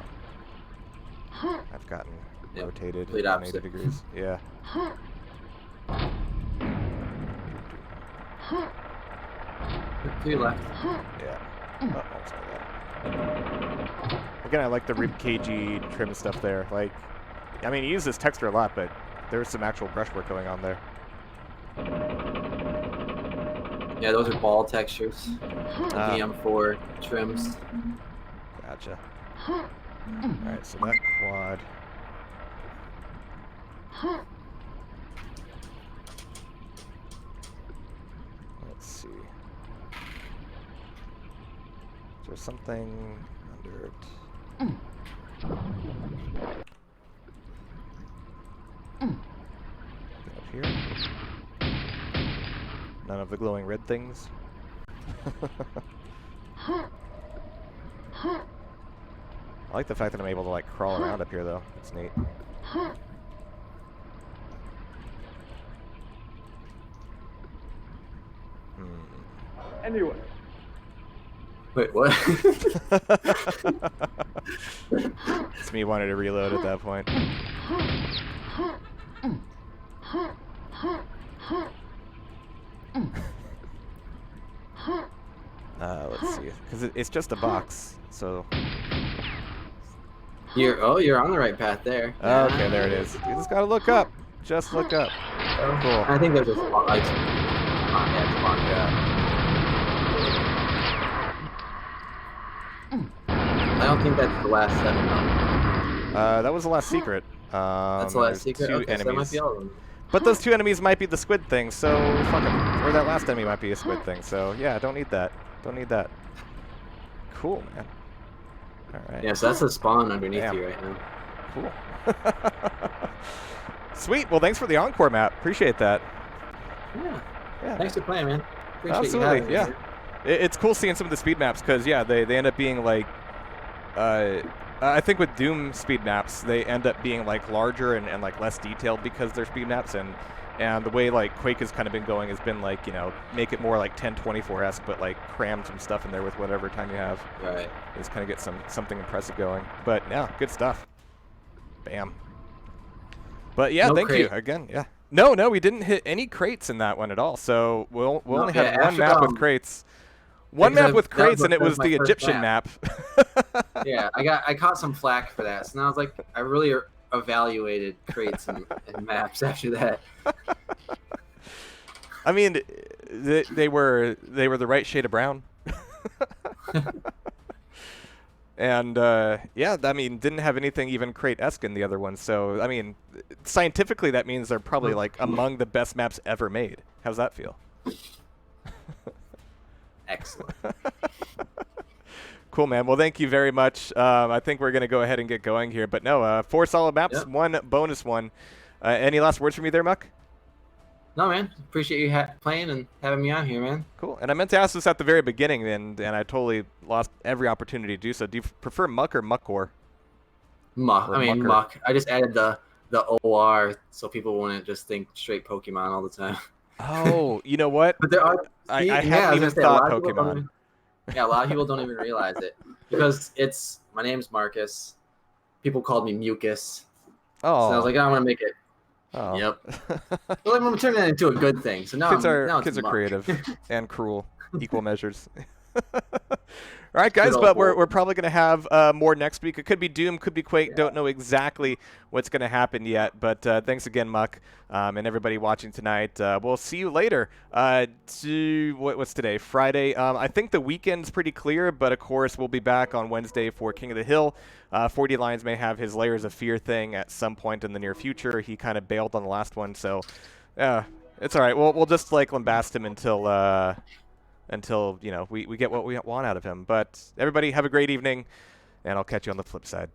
I've gotten Yep, rotated complete 180 opposite. degrees. Yeah. To your left. Yeah. Oh, almost got that. Again, I like the rib cagey trim stuff there. Like, I mean, you use this texture a lot, but there's some actual brushwork going on there. Yeah, those are ball textures. DM4 trims. Gotcha. Alright, so that quad. Let's see. Is there something under it? Up here? None of the glowing red things? I like the fact that I'm able to like crawl around up here though. It's neat. Anyway. Wait, what? It's me wanting to reload at that point. Let's see, because it's just a box, so. You're on the right path there. Okay, there it is. You just gotta look up. Just look up. Cool. I think there's a spotlight. Yeah. I don't think that's the last 7 though. That was the last secret. That's the last there's secret. 2 Okay, so that might enemies. be all of them. But those 2 enemies might be the squid thing, so fuck 'em. Or that last enemy might be a squid thing, so yeah, don't need that. Don't need that. Cool, man. Alright. Yeah, so that's a spawn underneath Damn. you right now. Cool. Sweet. Well, thanks for the encore map. Appreciate that. Yeah. Yeah. Thanks for playing, man. Appreciate you Absolutely. having me Yeah. here. It's cool seeing some of the speed maps because yeah, they end up being like. I think with Doom speed maps, they end up being like larger and like less detailed because they're speed maps, and the way like Quake has kind of been going has been like, you know, make it more like 1024-esque, but like cram some stuff in there with whatever time you have. Right. Just kind of get something impressive going. But yeah, good stuff. Bam. But yeah, No thank you crate. again. Yeah. No, we didn't hit any crates in that one at all. So we'll No, only yeah, have one after, map with crates. One because map with that was crates, and it that was was the my first Egyptian map. Yeah, I caught some flack for that, so now I was like, I really evaluated crates and maps after that. I mean, they were the right shade of brown. And yeah, I mean, didn't have anything even crate-esque in the other ones. So I mean, scientifically, that means they're probably like among the best maps ever made. How's that feel? Excellent. Cool, man. Well, thank you very much. I think we're gonna go ahead and get going here. But no, 4 solid maps, Yep. 1 bonus one. Any last words from you there, Muk? No, man. Appreciate you playing and having me on here, man. Cool. And I meant to ask this at the very beginning, and I totally lost every opportunity to do so. Do you prefer Muk or Muk0r? Muk. Or I mean, Muk0r. Muk. I just added the OR so people wouldn't just think straight Pokemon all the time. Oh, you know what? But there are. I yeah, hadn't was even gonna say, a thought lot of people don't Pokemon. even- Yeah, a lot of people don't even realize it because my name's Marcus. People called me Mucus. Oh. So I was like, I want to make it. Oh. Yep. Well, I'm turning that into a good thing. So now Kids now it's are Muk. creative and cruel, equal measures. All right, guys, Good but old we're boy. probably going to have more next week. It could be Doom, could be Quake. Don't know exactly what's going to happen yet. But thanks again, Muk, and everybody watching tonight. We'll see you later. What's today? Friday. I think the weekend's pretty clear, but of course we'll be back on Wednesday for King of the Hill. 40 Lions may have his Layers of Fear thing at some point in the near future. He kind of bailed on the last one, so it's all right. We'll just like lambast him until you know we get what we want out of him. But everybody have a great evening, and I'll catch you on the flip side.